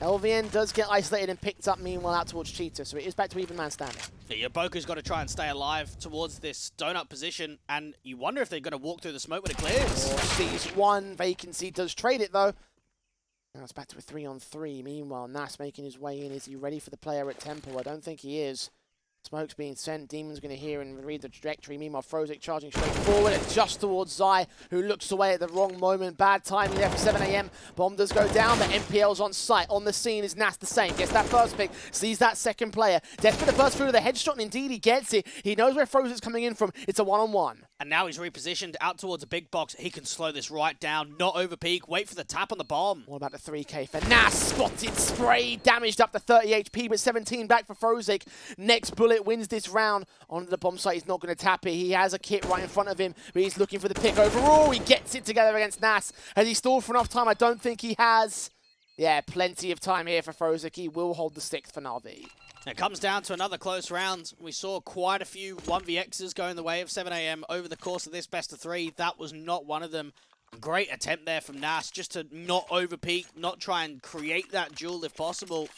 LVN does get isolated and picked up, meanwhile, out towards Cheetah, so it is back to even man standing. Yeah, Yaboku's got to try and stay alive towards this donut position, and you wonder if they're going to walk through the smoke when it clears. Sees one vacancy, does trade it though. Now it's back to a 3-on-3. Meanwhile, Nas making his way in. Is he ready for the player at Temple? I don't think he is. Smoke's being sent. Demon's going to hear and read the trajectory. Meanwhile, Frozik charging straight forward and just towards Zai, who looks away at the wrong moment. Bad timing there for 7 AM. Bomb does go down, but MPL's on site. On the scene is Nas the same. Gets that first pick, sees that second player. Desperate to burst through to the headshot, and indeed he gets it. He knows where Frozik's coming in from. It's a one-on-one. And now he's repositioned out towards a big box. He can slow this right down, not over peak. Wait for the tap on the bomb. What about the 3K for Nas? Spotted spray, damaged up to 30 HP, but 17 back for Frozik. Next bullet wins this round. Onto the bomb site, he's not going to tap it. He has a kit right in front of him, but he's looking for the pick overall. He gets it together against Nas. Has he stalled for enough time? I don't think he has. Yeah, plenty of time here for Frozik. He will hold the 6th for NAVI. It comes down to another close round. We saw quite a few 1vx's going the way of 7am over the course of this best of 3. That was not one of them. Great attempt there from Nas, just to not overpeak, not try and create that duel if possible.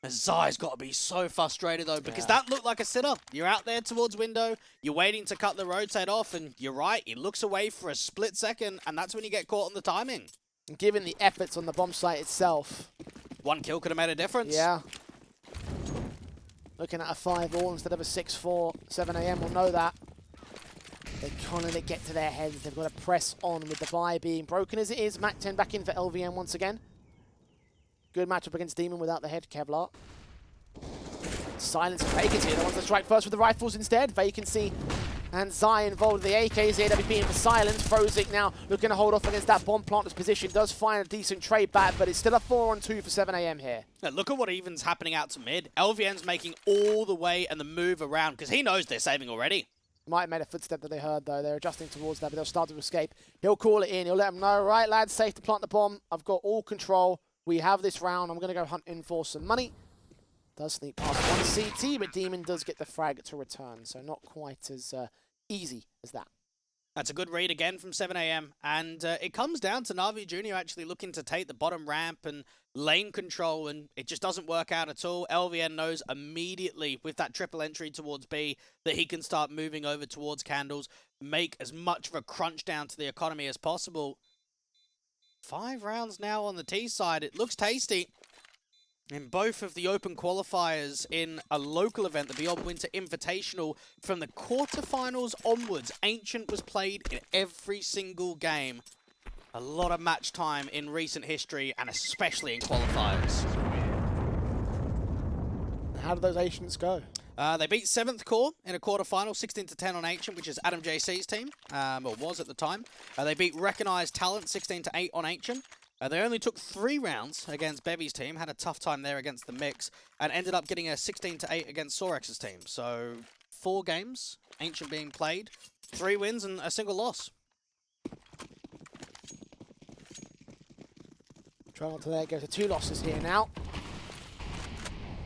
Zai's got to be so frustrated though, because that looked like a sitter. You're out there towards window, you're waiting to cut the rotate off, and you're right, he looks away for a split second, and that's when you get caught on the timing. And given the efforts on the bomb site itself. One kill could have made a difference. Yeah. Looking at a 5-all instead of a 6-4, 7am will know that. They can't let it get to their heads. They've got to press on with the buy being broken as it is. Mac 10 back in for LVM once again. Good matchup against Demon without the head, Kevlar. Silence and Vacancy, the ones that strike first with the rifles instead. Vacancy and Zai involved with the AKs, the AWP in for Silence. Frozik now looking to hold off against that bomb planter's position. Does find a decent trade back, but it's still a 4-on-2 for 7am here. Now look at what even's happening out to mid. LVN's making all the way and the move around, because he knows they're saving already. Might have made a footstep that they heard, though. They're adjusting towards that, but they'll start to escape. He'll call it in. He'll let them know, right, lads, safe to plant the bomb. I've got all control. We have this round. I'm going to go hunting for some money. Does sneak past one CT, but Demon does get the frag to return, so not quite as easy as that. That's a good read again from 7am, and it comes down to NAVI Jr. actually looking to take the bottom ramp and lane control, and it just doesn't work out at all. LVN knows immediately with that triple entry towards B that he can start moving over towards Candles, make as much of a crunch down to the economy as possible. 5 rounds now on the T side. It looks tasty. In both of the open qualifiers in a local event, the Beyond Winter Invitational, from the quarterfinals onwards, Ancient was played in every single game. A lot of match time in recent history, and especially in qualifiers. How did those Ancients go? They beat 7th Core in a quarterfinal, 16-10 on Ancient, which is Adam JC's team, or was at the time. They beat Recognized Talent, 16-8 on Ancient. They only took 3 rounds against Bevy's team, had a tough time there against the Mix, and ended up getting a 16-8 against Sorex's team. So 4 games, Ancient being played, 3 wins and a single loss. Try not to let it go to 2 losses here now.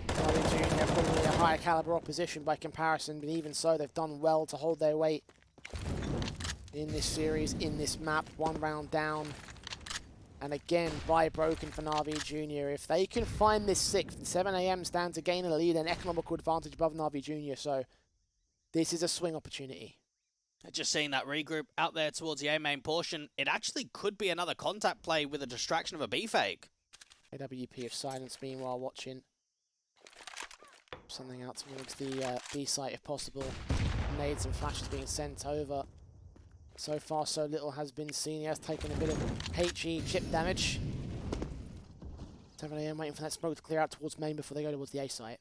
NAVI Jr. probably a higher caliber opposition by comparison, but even so, they've done well to hold their weight in this series, in this map. 1 round down. And again, buy broken for NAVI Jr. If they can find this 6th, 7am stand to gain a lead and economical advantage above NAVI Jr. So this is a swing opportunity. Just seeing that regroup out there towards the A main portion, it actually could be another contact play with a distraction of a B fake. AWP of Silence meanwhile watching. Something out towards the B site if possible. Nades and flashes being sent over. So far, so little has been seen. He has taken a bit of HE chip damage. 7am waiting for that smoke to clear out towards main before they go towards the A site.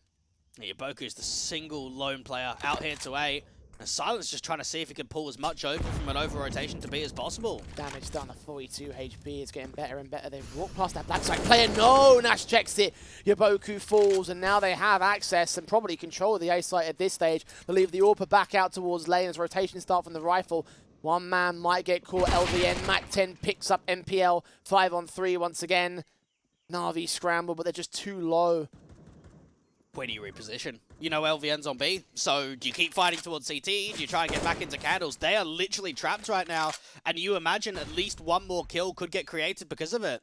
Yaboku is the single lone player out here to A. And Silence just trying to see if he can pull as much over from an over-rotation to B as possible. Damage done at 42 HP. It's getting better and better. They've walked past that backside player. No! Nash checks it. Yaboku falls, and now they have access and probably control of the A site at this stage. They'll leave the AWP back out towards lane as rotation start from the rifle. One man might get caught. LVN, Mac 10 picks up MPL. 5-on-3 once again. Na'Vi scramble, but they're just too low. Where do you reposition? You know LVN's on B, so do you keep fighting towards CT? Do you try and get back into Candles? They are literally trapped right now, and you imagine at least one more kill could get created because of it.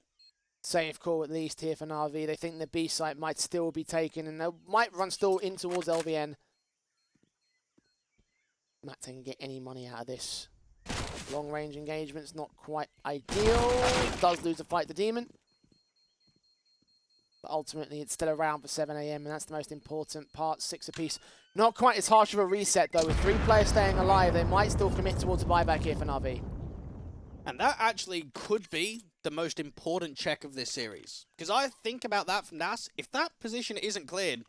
Safe call at least here for Na'Vi. They think the B site might still be taken, and they might run still in towards LVN. Mac 10 can get any money out of this. Long range engagement's not quite ideal. Does lose a fight to Demon. But ultimately, it's still around for 7am, and that's the most important part. 6 apiece. Not quite as harsh of a reset, though. With 3 players staying alive, they might still commit towards a buyback here for Na'Vi. And that actually could be the most important check of this series. Because I think about that from Nas. If that position isn't cleared,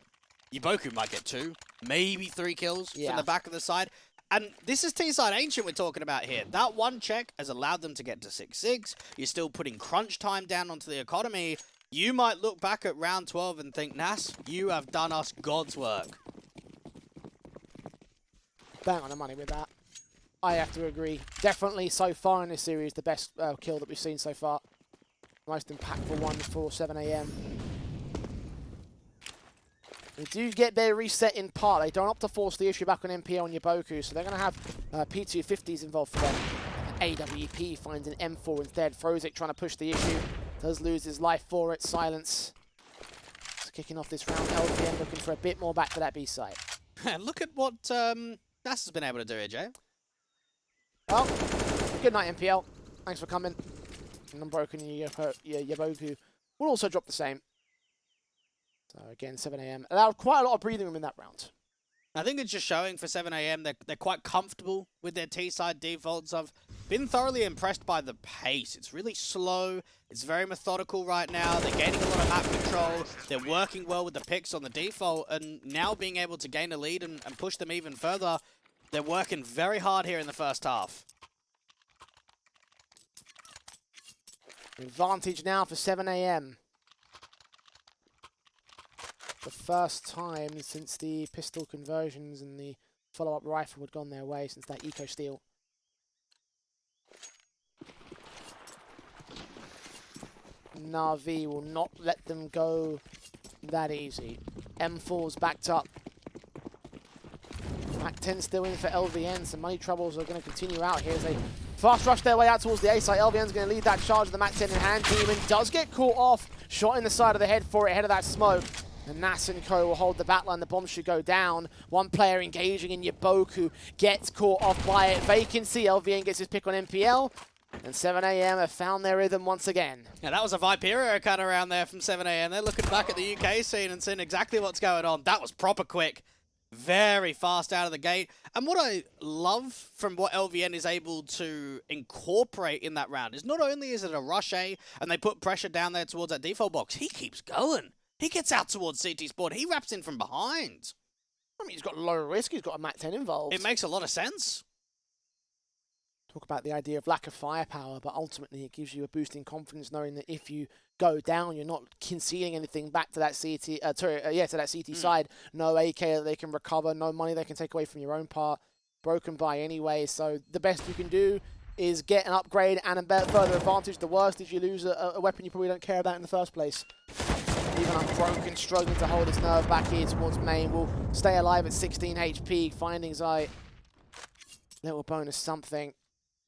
Yaboku might get 2, maybe 3 kills from the back of the side. And this is T-side Ancient we're talking about here. That one check has allowed them to get to 6-6. You're still putting crunch time down onto the economy. You might look back at round 12 and think, Nas, you have done us God's work. Bang on the money with that. I have to agree. Definitely so far in this series, the best kill that we've seen so far. Most impactful one for 7am. They do get their reset in part. They don't opt to force the issue back on MPL and Yaboku, so they're going to have P250s involved for them. AWP finds an M4 instead. Frozik trying to push the issue. Does lose his life for it. Silence. Just kicking off this round. LVN looking for a bit more back to that B site. Look at what NASA's been able to do here, Jay. Well, good night, MPL. Thanks for coming. And Unbroken Yaboku will also drop the same. So again, 7 AM. Allowed quite a lot of breathing room in that round. I think it's just showing for 7 AM they're quite comfortable with their T-side defaults. I've been thoroughly impressed by the pace. It's really slow. It's very methodical right now. They're gaining a lot of map control. They're working well with the picks on the default, and now being able to gain a lead and push them even further, they're working very hard here in the first half. Advantage now for 7 AM. The first time since the pistol conversions and the follow-up rifle had gone their way since that eco steal. NAVI will not let them go that easy. M4's backed up. Mac 10 still in for LVN. Some money troubles are going to continue out here as they fast rush their way out towards the A site. LVN's going to lead that charge with the Mac 10 in hand. Demon does get caught off. Shot in the side of the head for it ahead of that smoke. And Nas and Co will hold the backline. The bomb should go down. One player engaging in Yaboku gets caught off by it. Vacancy. LVN gets his pick on MPL. And 7 AM have found their rhythm once again. Yeah, that was a Viperio cut around there from 7 AM. They're looking back at the UK scene and seeing exactly what's going on. That was proper quick. Very fast out of the gate. And what I love from what LVN is able to incorporate in that round is not only is it a rush A and they put pressure down there towards that default box, he keeps going. He gets out towards CT Sport. He wraps in from behind. I mean, he's got low risk. He's got a Mac 10 involved. It makes a lot of sense. Talk about the idea of lack of firepower, but ultimately it gives you a boost in confidence knowing that if you go down, you're not conceding anything back to that CT, to that CT side. No AK that they can recover, no money they can take away from your own part. Broken by anyway, so the best you can do is get an upgrade and a further advantage. The worst is you lose a weapon you probably don't care about in the first place. Even Unbroken struggling to hold his nerve back here towards main. Will stay alive at 16 HP. Finding Zai. Little bonus something.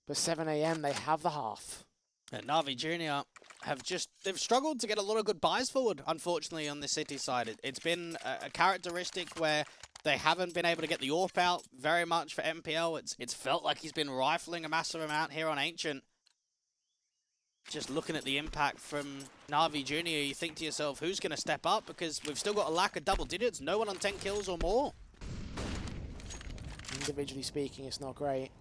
But 7 AM, they have the half. And NAVI Jr. they've struggled to get a lot of good buys forward, unfortunately, on the City side. It's been a characteristic where they haven't been able to get the AWP out very much for MPL. It's felt like he's been rifling a massive amount here on Ancient. Just looking at the impact from NAVI Jr., you think to yourself, who's going to step up? Because we've still got a lack of double digits. No one on 10 kills or more. Individually speaking, it's not great.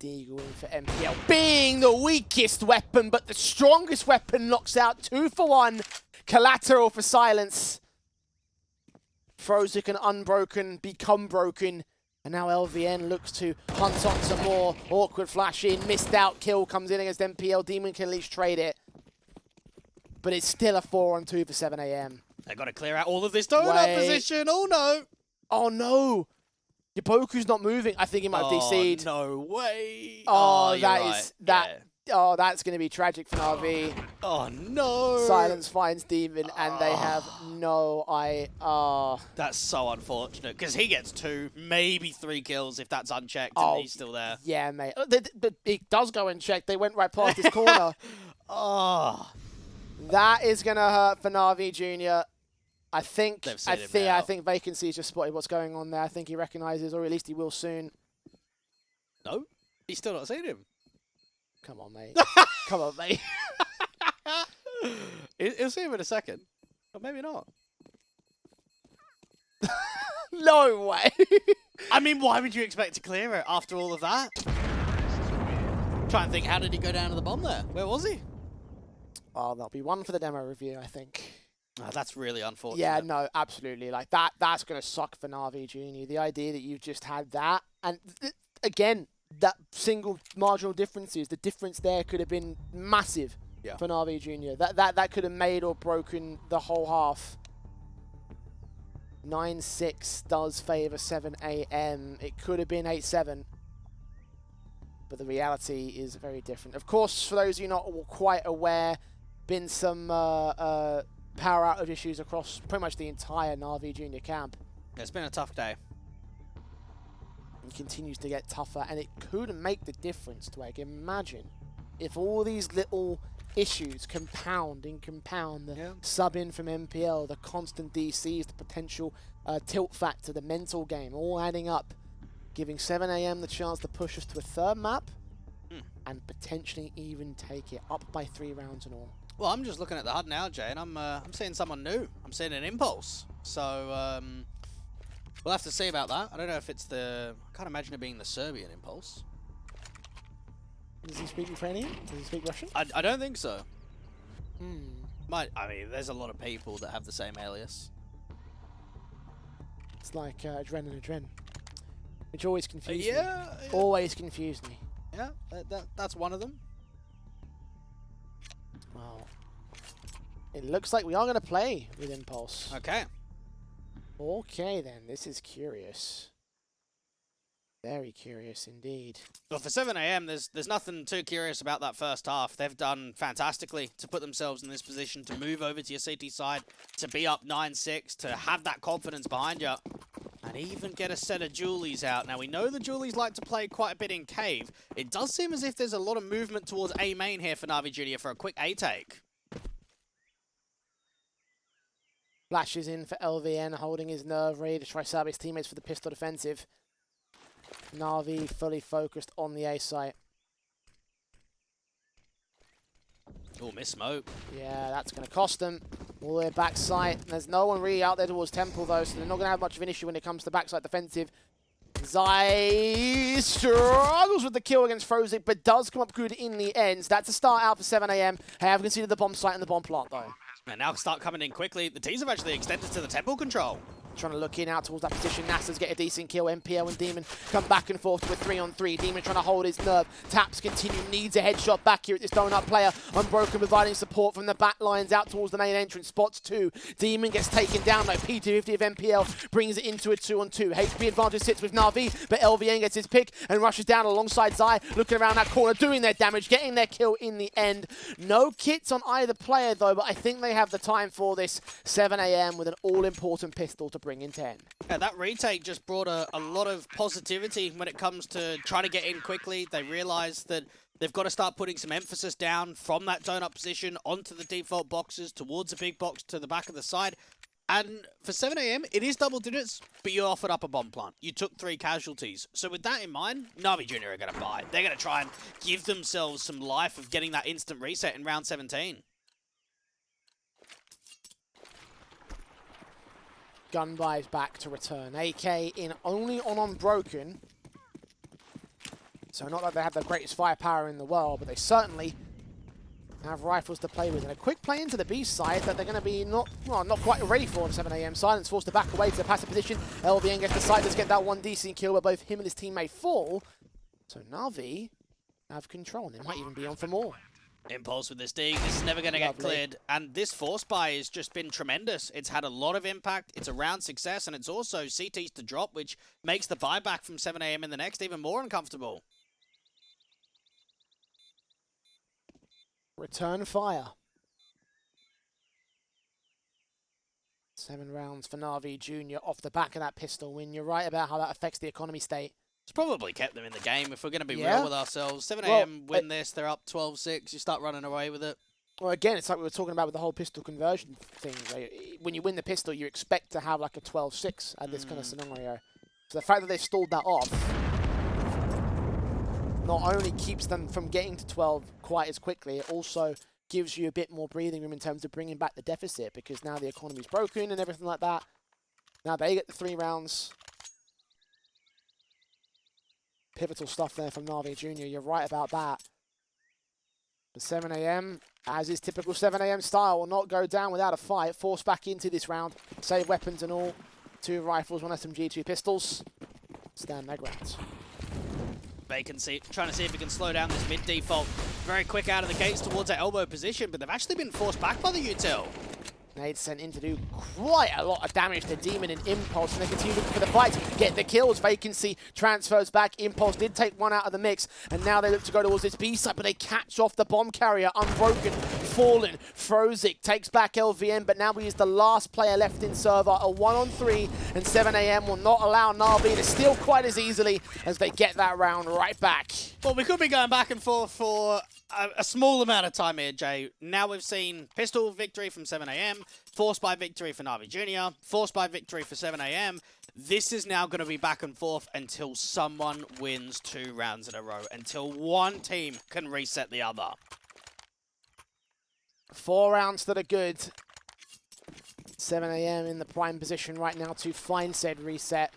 Deagle in for MPL. Being the weakest weapon, but the strongest weapon knocks out 2 for 1. Collateral for Silence. Frozik and Unbroken become broken. And now LVN looks to hunt on some more. Awkward flash in. Missed out kill comes in against MPL. Demon can at least trade it. But it's still a 4-on-2 for 7 AM. They've got to clear out all of this donut position. Oh, no. Oh, no. Yaboku's not moving. I think he might have DC'd. No way. Oh, that Oh, that's going to be tragic for NAVI. Oh, no. Silence finds Demon, and they have no That's so unfortunate, because he gets 2, maybe 3 kills if that's unchecked and he's still there. Yeah, mate. It does go unchecked. They went right past his corner. That is going to hurt for NAVI Jr. I think Vacancy's just spotted what's going on there. I think he recognises, or at least he will soon. No, he's still not seen him. Come on, mate. Come on, mate. He'll see him in a second. Or maybe not. No way. I mean, why would you expect to clear it after all of that? Try and think, how did he go down to the bomb there? Where was he? Oh, there'll be one for the demo review, I think. Oh, that's really unfortunate. Yeah, no, absolutely. Like, that's going to suck for NAVI Jr. The idea that you've just had that, and again, that single marginal differences, the difference there could have been massive for NAVI Jr. That could have made or broken the whole half. 9-6 does favour 7 AM. It could have been 8-7. but the reality is very different. Of course, for those of you not quite aware, been some power outage issues across pretty much the entire NAVI junior camp. It's been a tough day. It continues to get tougher, and it could make the difference, Tweg. Imagine if all these little issues compound and compound, the sub in from MPL, the constant DCs, the potential tilt factor, the mental game, all adding up, giving 7 AM the chance to push us to a third map and potentially even take it up by 3 rounds and all. Well, I'm just looking at the HUD now, Jay, and I'm seeing someone new. I'm seeing an Impulse. So we'll have to see about that. I don't know if it's the... I can't imagine it being the Serbian Impulse. Does he speak Ukrainian? Does he speak Russian? I don't think so. I mean, there's a lot of people that have the same alias. It's like Adren and Adren, which always confused me. Yeah. Always confused me. Yeah, that's one of them. Well, it looks like we are going to play with Impulse. Okay. Okay, then. This is curious. Very curious indeed. Well, for 7 AM, there's nothing too curious about that first half. They've done fantastically to put themselves in this position, to move over to your CT side, to be up 9-6, to have that confidence behind you, and even get a set of Julies out. Now, we know the Julies like to play quite a bit in cave. It does seem as if there's a lot of movement towards A main here for Navi Junior for a quick A take. Flashes in for LVN, holding his nerve, ready to try stab his teammates for the pistol defensive. Navi fully focused on the A site. Oh, miss smoke. Yeah, that's going to cost them. All the way backside. There's no one really out there towards Temple, though, so they're not going to have much of an issue when it comes to backside defensive. Zai struggles with the kill against Frozik, but does come up good in the end. So that's a start out for 7 AM. Have conceded the bomb site and the bomb plant, though. And now start coming in quickly. The T's have actually extended to the Temple control. Trying to look in out towards that position. NASA's get a decent kill. MPL and Demon come back and forth to a 3-on-3. Demon trying to hold his nerve. Taps continue. Needs a headshot back here at this donut player. Unbroken providing support from the back lines out towards the main entrance. Spots 2. Demon gets taken down though. P250 of MPL brings it into a 2-on-2. HP advantage sits with Navi, but LVN gets his pick and rushes down alongside Zai. Looking around that corner, doing their damage, getting their kill in the end. No kits on either player though, but I think they have the time for this. 7 AM with an all-important pistol to bring in 10. Yeah, that retake just brought a lot of positivity when it comes to trying to get in quickly. They realize that they've got to start putting some emphasis down from that donut position onto the default boxes, towards the big box, to the back of the side. And for 7 AM, it is double digits, but you offered up a bomb plant. You took 3 casualties. So with that in mind, Navi Junior are going to buy. They're going to try and give themselves some life of getting that instant reset in round 17. Gun buys back to return. AK in only on Unbroken. So not that they have the greatest firepower in the world, but they certainly have rifles to play with. And a quick play into the B side that they're going to be not quite ready for the 7 AM. Silence forced to back away to the passive position. LVN gets the side, does get that one decent kill, but both him and his teammate fall. So Navi have control. They might even be on for more. Impulse with this dig. This is never going to get cleared. And this force buy has just been tremendous. It's had a lot of impact. It's a round success, and it's also CTs to drop, which makes the buyback from 7 AM in the next even more uncomfortable. Return fire. 7 rounds for Navi Junior off the back of that pistol win. You're right about how that affects the economy state. It's probably kept them in the game if we're going to be real with ourselves. 7 AM win this, they're up 12-6, you start running away with it. Well, again, it's like we were talking about with the whole pistol conversion thing. Right? When you win the pistol, you expect to have like a 12-6 at this kind of scenario. So the fact that they've stalled that off not only keeps them from getting to 12 quite as quickly, it also gives you a bit more breathing room in terms of bringing back the deficit, because now the economy's broken and everything like that. Now they get the 3 rounds. Pivotal stuff there from Navi Junior. You're right about that. But 7 AM, as is typical 7 AM style, will not go down without a fight. Forced back into this round. Save weapons and all. 2 rifles, 1 SMG, 2 pistols. Stand their ground. Vacancy, trying to see if he can slow down this mid-default. Very quick out of the gates towards that elbow position, but they've actually been forced back by the util. Nade sent in to do quite a lot of damage to Demon and Impulse, and they continue looking for the fight, get the kills. Vacancy transfers back. Impulse did take one out of the mix, and now they look to go towards this B side, but they catch off the bomb carrier. Unbroken, Fallen, Frozik takes back LVN, but now he is the last player left in server. A 1-on-3, and 7am will not allow NAVI to steal quite as easily as they get that round right back. Well, we could be going back and forth for a small amount of time here, Jay. Now we've seen pistol victory from 7am, forced by victory for NAVI Junior, forced by victory for 7am. This is now going to be back and forth until someone wins 2 rounds in a row, until one team can reset the other. 4 rounds that are good. 7am in the prime position right now to find said reset.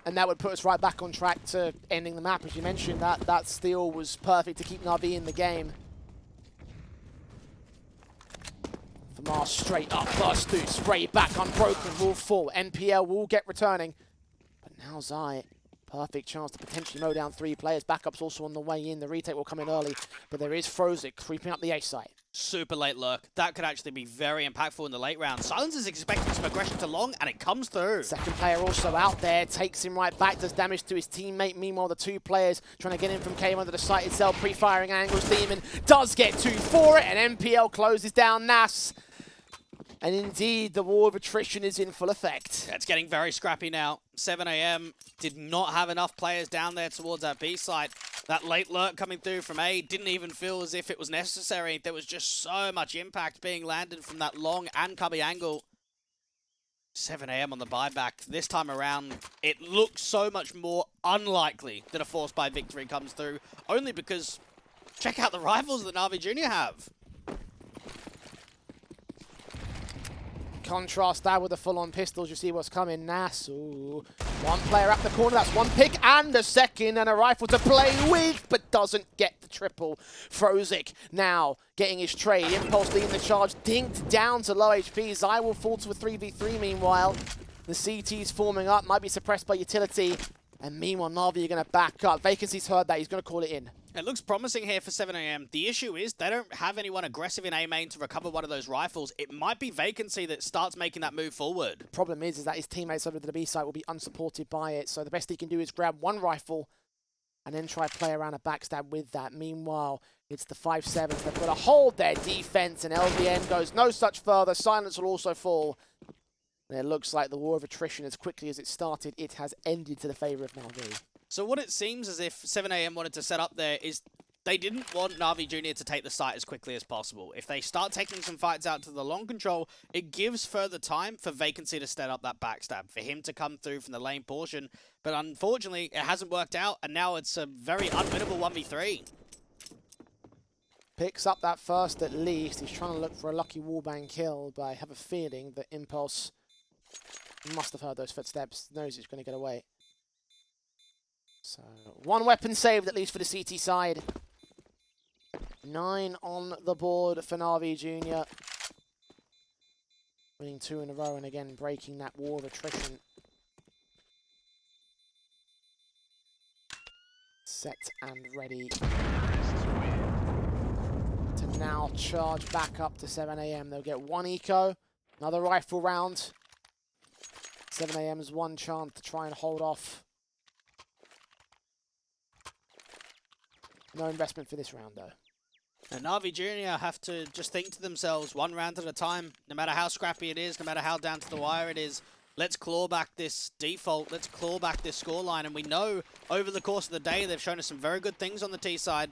And that would put us right back on track to ending the map. As you mentioned, that steal was perfect to keep NAVI in the game. Famar straight up, burst through, spray back, Unbroken will fall. NPL will get returning. But now Zai, perfect chance to potentially mow down 3 players. Backup's also on the way in. The retake will come in early, but there is Frozik creeping up the A site. Super late lurk. That could actually be very impactful in the late round. Silence is expecting some aggression to long, and it comes through. Second player also out there, takes him right back, does damage to his teammate. Meanwhile, the 2 players trying to get in from cave under the site itself. Pre-firing angles. Demon does get 2 for it, and NPL closes down Nas. And indeed, the war of attrition is in full effect. It's getting very scrappy now. 7am did not have enough players down there towards that B site. That late lurk coming through from A didn't even feel as if it was necessary. There was just so much impact being landed from that long and cubby angle. 7am on the buyback. This time around, it looks so much more unlikely that a force buy victory comes through, only because check out the rifles that NAVI Junior have. Contrast that with the full-on pistols, you see what's coming. Nas, ooh. 1 player at the corner, that's 1 pick, and a second, and a rifle to play with, but doesn't get the triple. Frozik now getting his trade. Impulse leading the charge, dinked down to low HP. Zai will fall to a 3v3 meanwhile. The CT's forming up, might be suppressed by utility, and meanwhile NAVI are going to back up. Vacancy's heard that, he's going to call it in. It looks promising here for 7am. The issue is they don't have anyone aggressive in A main to recover one of those rifles. It might be Vacancy that starts making that move forward. Problem is that his teammates over to the B site will be unsupported by it, so the best he can do is grab 1 rifle and then try to play around a backstab with that. Meanwhile, it's the 5-7s. They've got to hold their defense, and LVN goes no such further. Silence will also fall. And it looks like the war of attrition, as quickly as it started, it has ended to the favor of NAVI. So what it seems as if 7am wanted to set up there is they didn't want NAVI Junior to take the site as quickly as possible. If they start taking some fights out to the long control, it gives further time for Vacancy to set up that backstab, for him to come through from the lane portion. But unfortunately, it hasn't worked out, and now it's a very unwinnable 1v3. Picks up that first at least. He's trying to look for a lucky wallbang kill, but I have a feeling that Impulse must have heard those footsteps, knows he's going to get away. So, 1 weapon saved, at least for the CT side. 9 on the board for NAVI Junior. Winning 2 in a row, and again, breaking that war of attrition. Set and ready to now charge back up to 7am. They'll get 1 eco, another rifle round. 7am's 1 chance to try and hold off. No investment for this round, though. And NAVI Junior have to just think to themselves, 1 round at a time. No matter how scrappy it is, no matter how down to the wire it is, let's claw back this default, let's claw back this scoreline. And we know over the course of the day, they've shown us some very good things on the T side.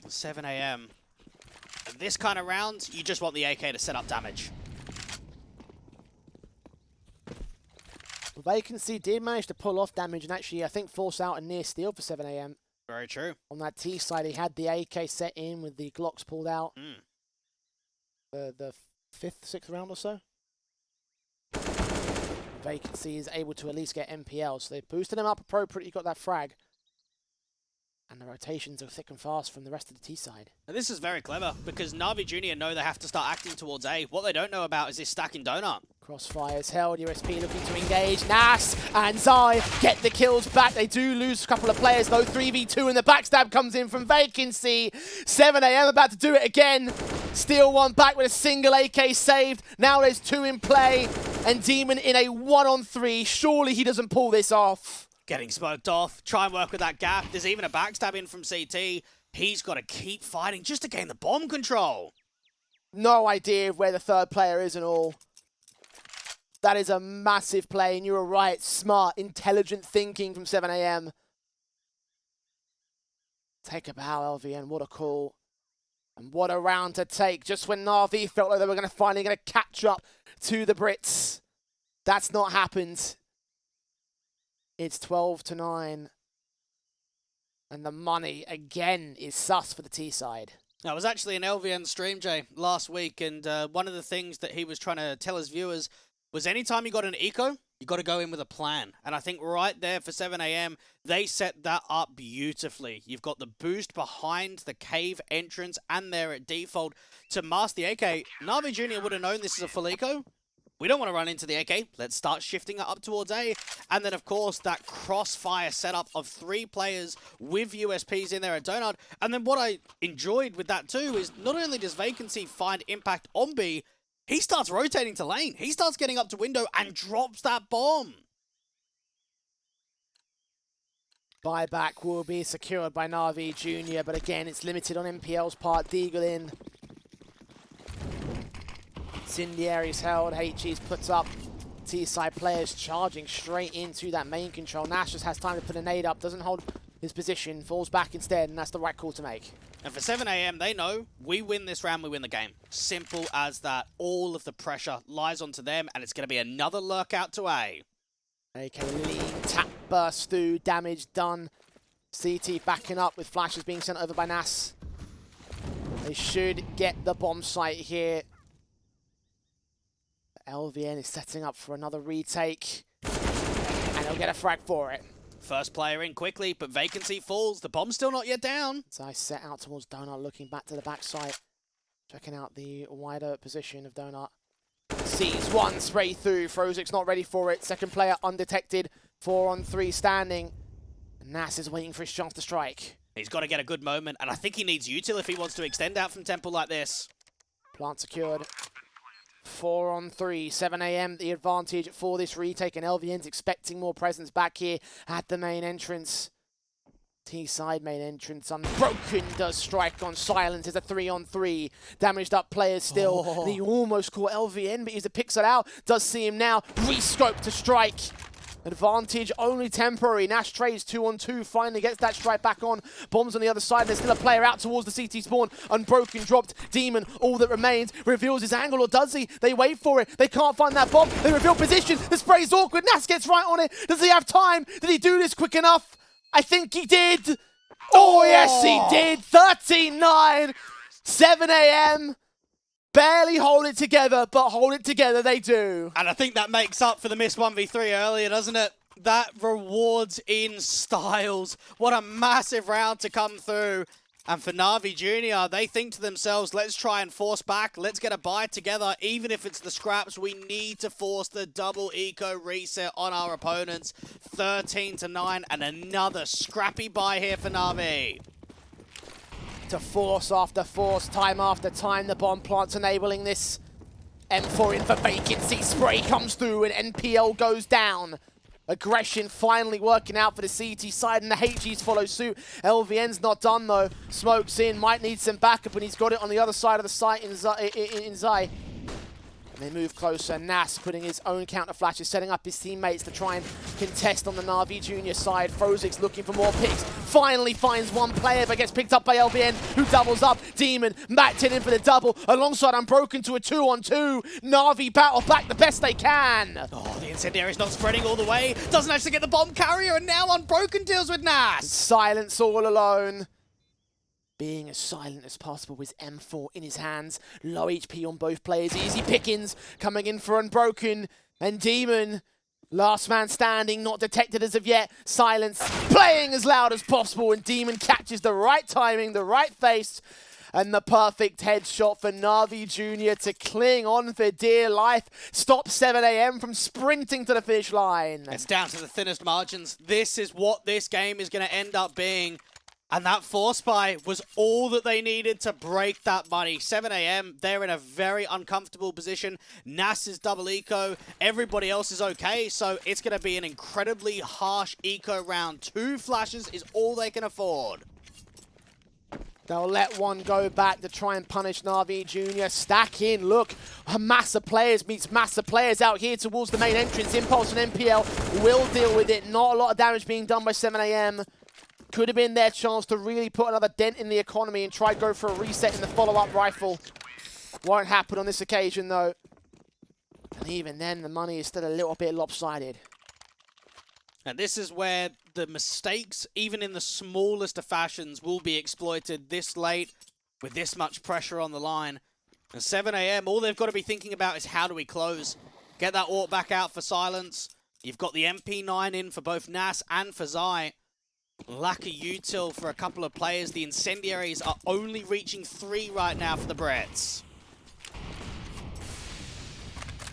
7am. This kind of round, you just want the AK to set up damage. Vacancy did manage to pull off damage and actually, I think, force out a near steal for 7am. Very true. On that T side, he had the AK set in with the Glocks pulled out. The 5th, 6th round or so. Vacancy is able to at least get MPL, so they boosted him up appropriately, got that frag. And the rotations are thick and fast from the rest of the T side. And this is very clever, because NAVI Junior know they have to start acting towards A. What they don't know about is this stacking donut. Crossfire's held, USP looking to engage. Nas and Zai get the kills back. They do lose a couple of players though, 3v2, and the backstab comes in from Vacancy. 7am about to do it again. Steal one back with a single AK saved. Now there's 2 in play, and Demon in a 1-on-3. Surely he doesn't pull this off. Getting smoked off. Try and work with that gap. There's even a backstab in from CT. He's got to keep fighting just to gain the bomb control. No idea of where the third player is and all. That is a massive play, and you were right. Smart, intelligent thinking from 7am. Take a bow, LVN. What a call. And what a round to take. Just when NAVI felt like they were finally going to catch up to the Brits. That's not happened. It's 12-9. And the money, again, is sus for the T side. I was actually in LVN stream, Jay, last week, and one of the things that he was trying to tell his viewers was anytime you got an eco, you got to go in with a plan. And I think right there for 7am, they set that up beautifully. You've got the boost behind the cave entrance, and they're at default to mask the AK. NAVI Jr. would have known this is a full eco. We don't want to run into the AK. Let's start shifting it up towards A. And then, of course, that crossfire setup of 3 players with USPs in there at Donut. And then what I enjoyed with that too is not only does Vacancy find impact on B, he starts rotating to lane. He starts getting up to window and drops that bomb. Buyback will be secured by NAVI Jr., but again, it's limited on MPL's part. Deagle in. Incendiary's held. HG's puts up. T-side players charging straight into that main control. Nash just has time to put a nade up. Doesn't hold his position. Falls back instead, and that's the right call to make. And for 7am, they know we win this round, we win the game. Simple as that. All of the pressure lies onto them, and it's going to be another lurk out to A. AK lean, tap, burst through, damage done. CT backing up with flashes being sent over by Nas. They should get the bomb site here. LVN is setting up for another retake, and they'll get a frag for it. First player in quickly, but Vacancy falls. The bomb's still not yet down. So I set out towards Donut, looking back to the backside, checking out the wider position of Donut. Sees one spray through. Frozik's not ready for it. Second player undetected. 4-on-3 standing. And Nas is waiting for his chance to strike. He's got to get a good moment, and I think he needs util if he wants to extend out from Temple like this. Plant secured. 4-on-3, 7am, the advantage for this retake, and LVN's expecting more presence back here at the main entrance. T-side main entrance, Unbroken does strike on Silence. It's a 3-on-3. Damaged up players still. Oh. He almost caught LVN, but he picks it out. Does see him now. Rescope to strike. Advantage only temporary. Nash trades 2-on-2. Finally gets that strike back on. Bombs on the other side. There's still a player out towards the CT spawn. Unbroken dropped. Demon, all that remains, reveals his angle, or does he? They wait for it. They can't find that bomb. They reveal position. The spray's awkward. Nash gets right on it. Does he have time? Did he do this quick enough? I think he did. Oh, yes, he did. 13-9. 7am. Barely hold it together, but hold it together they do. And I think that makes up for the missed 1v3 earlier, doesn't it? That rewards in styles. What a massive round to come through. And for NAVI Jr., they think to themselves, let's try and force back. Let's get a buy together. Even if it's the scraps, we need to force the double eco reset on our opponents. 13-9, and another scrappy buy here for NAVI. To force after force, time after time, the bomb plant's enabling this. M4 in for Vacancy. Spray comes through and NPL goes down. Aggression finally working out for the CT side, and the HGs follow suit. LVN's not done though. Smokes in, might need some backup, and he's got it on the other side of the site in Zai. And they move closer. Nas putting his own counter flashes, setting up his teammates to try and contest on the NAVI Jr. side. Frozik's looking for more picks. Finally finds one player, but gets picked up by LVN, who doubles up. Demon backed in for the double, alongside Unbroken to a 2-on-2. NAVI battle back the best they can. Oh, the Incendiary's not spreading all the way. Doesn't actually get the bomb carrier, and now Unbroken deals with Nas. Silence all alone. Being as silent as possible with M4 in his hands. Low HP on both players. Easy pickings coming in for Unbroken. And Demon, last man standing, not detected as of yet. Silence playing as loud as possible. And Demon catches the right timing, the right face. And the perfect headshot for NAVI Jr. to cling on for dear life. Stop 7am from sprinting to the finish line. It's down to the thinnest margins. This is what this game is going to end up being. And that force buy was all that they needed to break that money. 7 AM, they're in a very uncomfortable position. NAS is double eco. Everybody else is okay, so it's going to be an incredibly harsh eco round. 2 flashes is all they can afford. They'll let one go back to try and punish Navi Jr. Stack in, look, a mass of players meets mass of players out here towards the main entrance. Impulse and MPL will deal with it. Not a lot of damage being done by 7 AM. Could have been their chance to really put another dent in the economy and try go for a reset in the follow-up rifle. Won't happen on this occasion, though. And even then, the money is still a little bit lopsided. And this is where the mistakes, even in the smallest of fashions, will be exploited this late with this much pressure on the line. And 7 AM, all they've got to be thinking about is how do we close? Get that AWP back out for Silence. You've got the MP9 in for both NAS and for Zai. Lack of util for a couple of players. The incendiaries are only reaching 3 right now for the Bretts.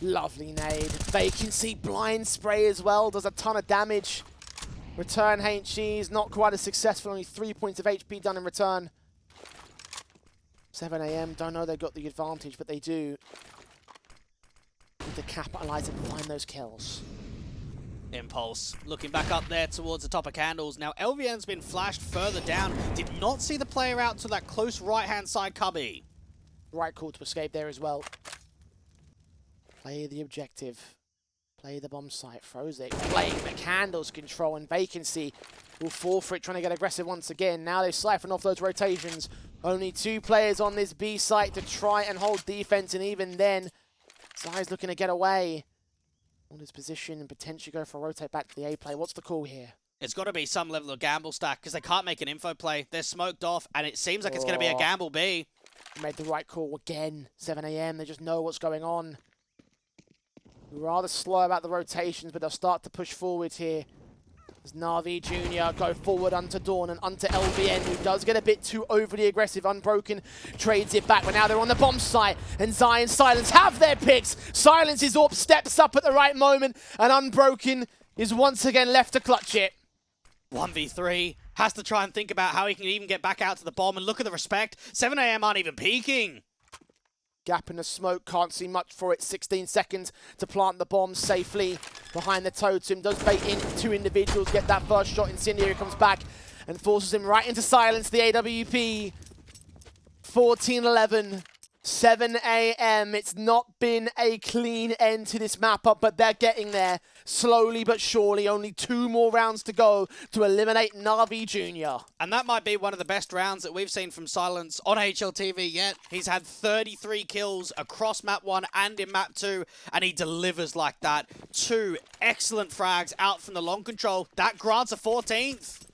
Lovely nade. Vacancy, blind spray as well. Does a ton of damage. Return HE is not quite as successful. Only 3 points of HP done in return. 7 AM, don't know they've got the advantage, but they do. Need to capitalize and find those kills. Impulse looking back up there towards the top of Candles. Now LVN's been flashed further down. Did not see the player out to that close right-hand side cubby. Right call to escape there as well. Play the objective. Play the bomb site. Froze it. Playing the Candles control, and Vacancy will fall for it, trying to get aggressive once again. Now they siphon off those rotations. Only 2 players on this B site to try and hold defense, and even then, Zai's looking to get away. On his position and potentially go for a rotate back to the A play. What's the call here? It's got to be some level of gamble stack because they can't make an info play. They're smoked off, and it seems like it's going to be a gamble B. Made the right call again. 7 AM, they just know what's going on. Rather slow about the rotations, but they'll start to push forward here. As Navi Jr. go forward onto Dawn and onto LVN, who does get a bit too overly aggressive. Unbroken trades it back, but now they're on the bomb site, and Zai and Silence have their picks. Silence's AWP steps up at the right moment, and Unbroken is once again left to clutch it. 1v3, has to try and think about how he can even get back out to the bomb, and look at the respect. 7 AM aren't even peeking. Gap in the smoke, can't see much for it. 16 seconds to plant the bomb safely behind the totem. Does bait in 2 individuals, get that first shot. Incendiary comes back and forces him right into Silence, the AWP. 14-11, 7 AM. It's not been a clean end to this map up, but they're getting there slowly but surely. Only 2 more rounds to go to eliminate Navi Jr. And that might be one of the best rounds that we've seen from Silence on HLTV yet. He's had 33 kills across map 1 and in map 2, and he delivers like that. 2 excellent frags out from the long control. That grants a 14th.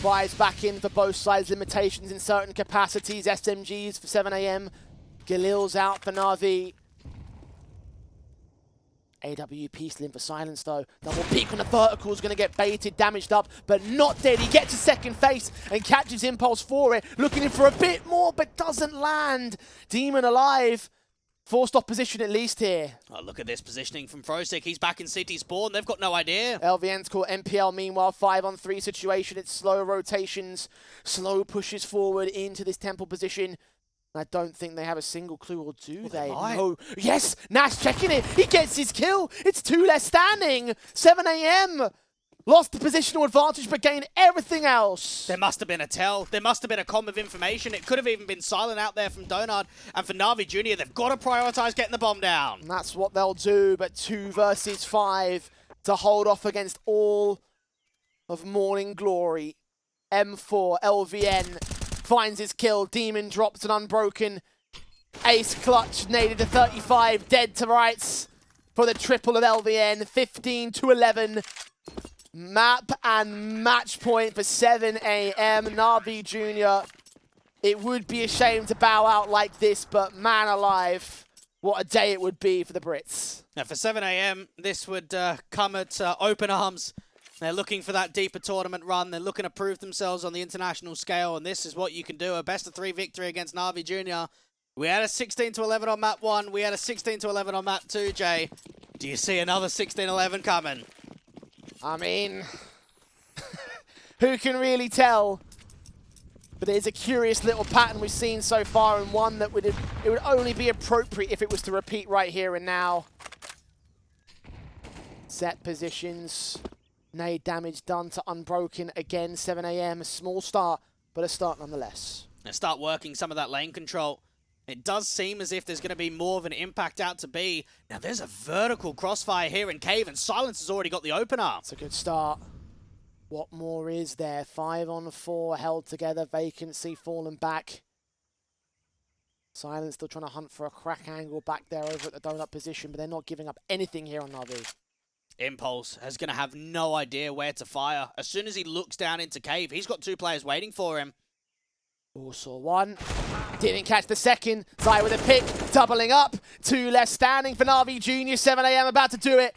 Buys back in for both sides, limitations in certain capacities. SMGs for 7 AM. Galil's out for Navi. AWP still in for Silence though. Double peek on the vertical is going to get baited, damaged up, but not dead. He gets a second face and catches Impulse for it. Looking in for a bit more, but doesn't land. Demon alive. Forced opposition at least here. Oh, look at this positioning from Frosik. He's back in City Spawn. They've got no idea. LVN's caught MPL meanwhile, 5-on-3 situation. It's slow rotations, slow pushes forward into this temple position. I don't think they have a single clue, or do they? No. Yes, Nash checking it. He gets his kill. It's 2 less standing. 7 AM. Lost the positional advantage, but gained everything else. There must have been a tell. There must have been a comm of information. It could have even been silent out there from Donard. And for Navi Jr., they've got to prioritize getting the bomb down. And that's what they'll do, but 2 versus 5 to hold off against all of Morning Glory. M4, LVN finds his kill. Demon drops an Unbroken. Ace clutch, naded to 35, dead to rights for the triple of LVN. 15-11. Map and match point for 7 AM. Navi Jr. It would be a shame to bow out like this, but man alive, what a day it would be for the Brits. Now for 7 AM, this would come at open arms. They're looking for that deeper tournament run. They're looking to prove themselves on the international scale, and this is what you can do. A best-of-3 victory against Navi Jr. We had a 16-11 on map 1. We had a 16-11 on map 2, Jay. Do you see another 16-11 coming? I mean, Who can really tell? But there's a curious little pattern we've seen so far, and one that it would only be appropriate if it was to repeat right here and now. Set positions. Nade damage done to Unbroken again. 7 AM, a small start, but a start nonetheless. And start working some of that lane control. It does seem as if there's going to be more of an impact out to B. Now there's a vertical crossfire here in Cave, and Silence has already got the opener. It's a good start. What more is there? 5 on 4 held together. Vacancy fallen back. Silence still trying to hunt for a crack angle back there over at the donut position, but they're not giving up anything here on NAVI. Impulse is going to have no idea where to fire. As soon as he looks down into Cave, he's got 2 players waiting for him. Saw one. Didn't catch the second. Zai with a pick. Doubling up. 2 less standing for NAVI Junior. 7 AM about to do it.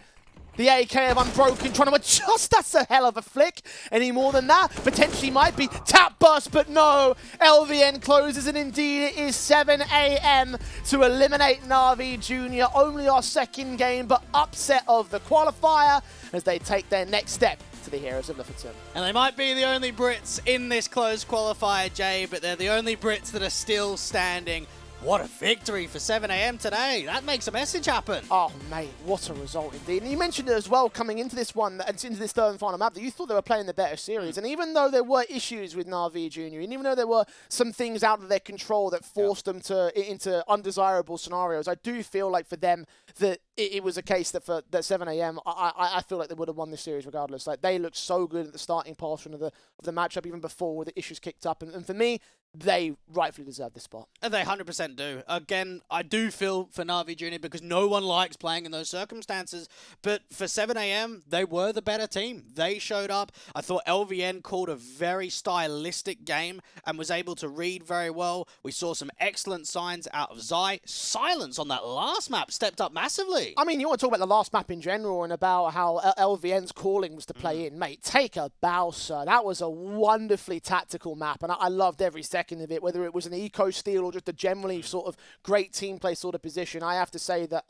The AK of Unbroken trying to adjust. That's a hell of a flick. Any more than that? Potentially might be. Tap burst, but no. LVN closes, and indeed it is 7 AM to eliminate NAVI Junior. Only our second game, but upset of the qualifier as they take their next step to the Heroes of Lofoten. And they might be the only Brits in this closed qualifier, Jay, but they're the only Brits that are still standing. What a victory for 7 AM today. That makes a message happen. Oh, mate, what a result indeed. And you mentioned it as well coming into this one, into this third and final map, that you thought they were playing the better series. And even though there were issues with NAVI Junior, and even though there were some things out of their control that forced them into undesirable scenarios, I do feel like for them that it was a case that for that 7 AM, I feel like they would have won this series regardless. Like, they looked so good at the starting portion of the matchup, even before the issues kicked up. And for me, they rightfully deserve this spot. And they 100% do. Again, I do feel for NAVI Junior because no one likes playing in those circumstances. But for 7 AM, they were the better team. They showed up. I thought LVN called a very stylistic game and was able to read very well. We saw some excellent signs out of Zai. Silence on that last map stepped up massively. I mean, you want to talk about the last map in general and about how LVN's calling was to play in. Mate, take a bow, sir. That was a wonderfully tactical map, and I loved every second of it, whether it was an eco steal or just a generally sort of great team play sort of position. I have to say that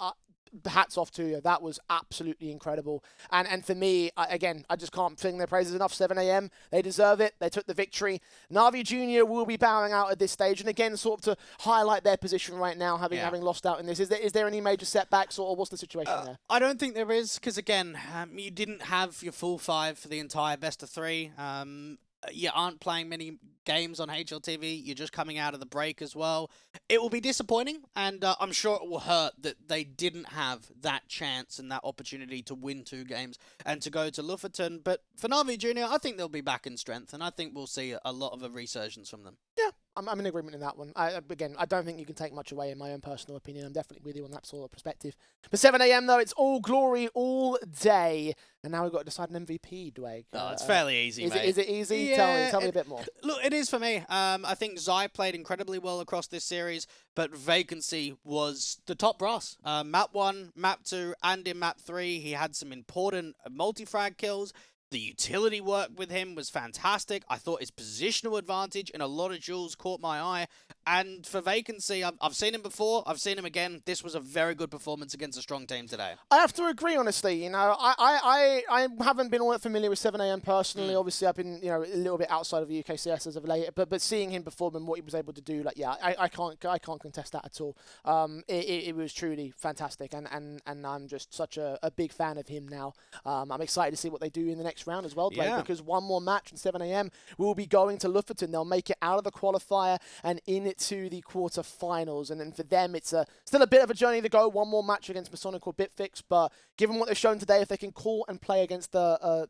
hats off to you. That was absolutely incredible. And for me, again, I just can't sing their praises enough. 7 AM, they deserve it. They took the victory. NAVI Junior will be bowing out at this stage. And again, sort of to highlight their position right now, having lost out in this. Is there any major setbacks, or what's the situation there? I don't think there is, because again, you didn't have your full 5 for the entire best of 3. You aren't playing many games on HLTV. You're just coming out of the break as well. It will be disappointing, and I'm sure it will hurt that they didn't have that chance and that opportunity to win 2 games and to go to Lofoten. But for NAVI Junior, I think they'll be back in strength, and I think we'll see a lot of a resurgence from them. Yeah, I'm in agreement in that one. Again, I don't think you can take much away in my own personal opinion. I'm definitely with you on that sort of perspective. But 7 AM, though, it's all glory all day. And now we've got to decide an MVP, Dwayne. It's fairly easy, mate. Is it easy? Yeah, Tell me a bit more. Look, it is for me. I think Zai played incredibly well across this series, but Vacancy was the top brass. Map 1, Map 2, and in Map 3, he had some important multi-frag kills. The utility work with him was fantastic. I thought his positional advantage in a lot of duels caught my eye. And for Vacancy, I've seen him before. I've seen him again. This was a very good performance against a strong team today. I have to agree, honestly. You know, I haven't been all that familiar with 7 AM personally. Obviously, I've been, a little bit outside of the UKCS as of late. But seeing him perform and what he was able to do, like, yeah, I can't contest that at all. It was truly fantastic, and I'm just such a big fan of him now. I'm excited to see what they do in the next round as well, Blake, because one more match in 7 AM will be going to Lofoten. They'll make it out of the qualifier and into the quarterfinals, and then for them it's still a bit of a journey to go. One more match against Masonic or Bitfix, but given what they've shown today, if they can call and play against the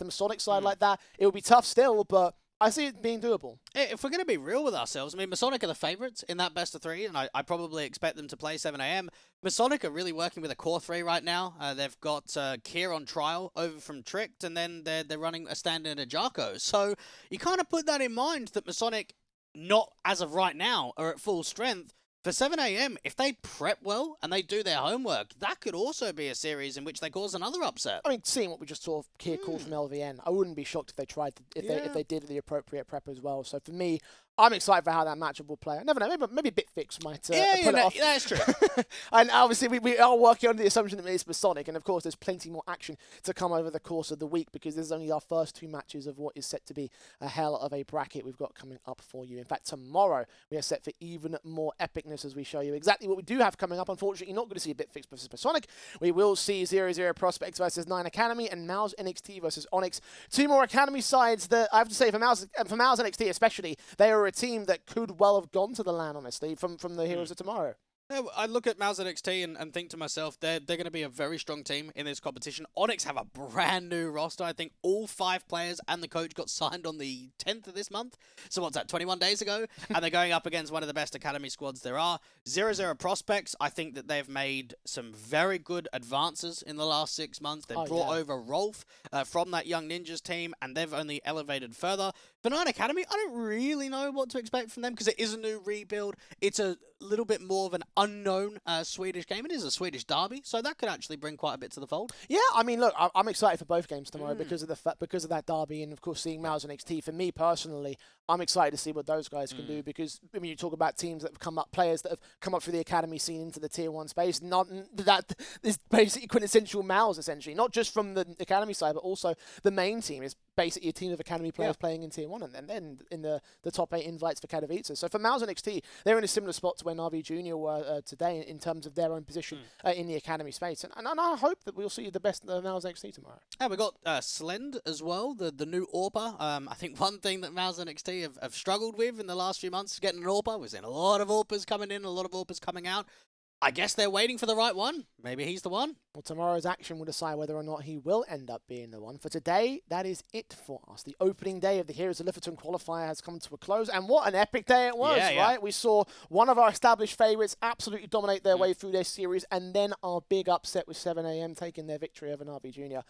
Masonic side like that, it will be tough still, but I see it being doable. If we're going to be real with ourselves, I mean, Masonic are the favourites in that best of 3, and I probably expect them to play 7 AM. Masonic are really working with a core 3 right now. They've got Kier on trial over from Tricked, and then they're running a stand-in a Jarko. So you kind of put that in mind that Masonic, not as of right now, are at full strength. For 7 AM, if they prep well and they do their homework, that could also be a series in which they cause another upset. I mean, seeing what we just saw Kier call from LVN, I wouldn't be shocked if they tried if they did the appropriate prep as well. So for me, I'm excited for how that matchup will play. I never know. Maybe BitFix might pull it off. That's true. And obviously, we are working on the assumption that it's Masonic. And of course, there's plenty more action to come over the course of the week because this is only our first 2 matches of what is set to be a hell of a bracket we've got coming up for you. In fact, tomorrow we are set for even more epicness as we show you exactly what we do have coming up. Unfortunately, you're not going to see a BitFix versus Masonic. We will see 0-0 Prospects versus 9 Academy and Mouse NXT versus Onyx. 2 more Academy sides that I have to say for Mouse NXT especially, they are a team that could well have gone to the LAN, honestly, from the Heroes of Tomorrow. Yeah, I look at Mouse NXT and think to myself, they're going to be a very strong team in this competition. Onyx have a brand new roster. I think all 5 players and the coach got signed on the 10th of this month. So what's that, 21 days ago? And they're going up against one of the best Academy squads there are. 0-0 Prospects, I think that they've made some very good advances in the last 6 months. They've brought over Rolf from that Young Ninjas team, and they've only elevated further. For 9 Academy, I don't really know what to expect from them because it is a new rebuild. It's a little bit more of an unknown Swedish game. It is a Swedish derby, so that could actually bring quite a bit to the fold. Yeah, I mean, look, I'm excited for both games tomorrow because of that derby, and of course seeing Mouse NXT. For me personally, I'm excited to see what those guys can do because I mean, you talk about teams that have come up, players that have come up through the academy scene into the tier 1 space. Not that is basically quintessential Mouse, essentially, not just from the academy side, but also the main team is basically a team of academy players playing in tier 1, and then in the top 8 invites for Katowice. So for Mouse NXT, they're in a similar spot to where NAVI Junior were today in terms of their own position in the academy space. And I hope that we'll see the best of Mouse NXT tomorrow. And we got Slend as well, the new AWPer. I think one thing that Mouse NXT have struggled with in the last few months is getting an AWPer. We've seen a lot of AWPers coming in, a lot of AWPers coming out. I guess they're waiting for the right one. Maybe he's the one. Well, tomorrow's action will decide whether or not he will end up being the one. For today, that is it for us. The opening day of the Heroes of Lofoten qualifier has come to a close, and what an epic day it was, right? We saw one of our established favourites absolutely dominate their way through their series, and then our big upset with 7 AM taking their victory over NAVI Junior.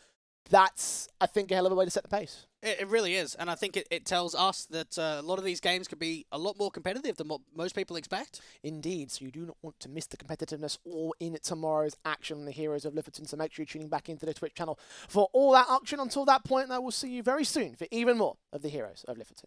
That's, I think, a hell of a way to set the pace. It really is, and I think it tells us that a lot of these games could be a lot more competitive than what most people expect. Indeed, so you do not want to miss the competitiveness or in tomorrow's action on the Heroes of Lofoten, so make sure you're tuning back into the Twitch channel for all that action. Until that point, I will see you very soon for even more of the Heroes of Lofoten.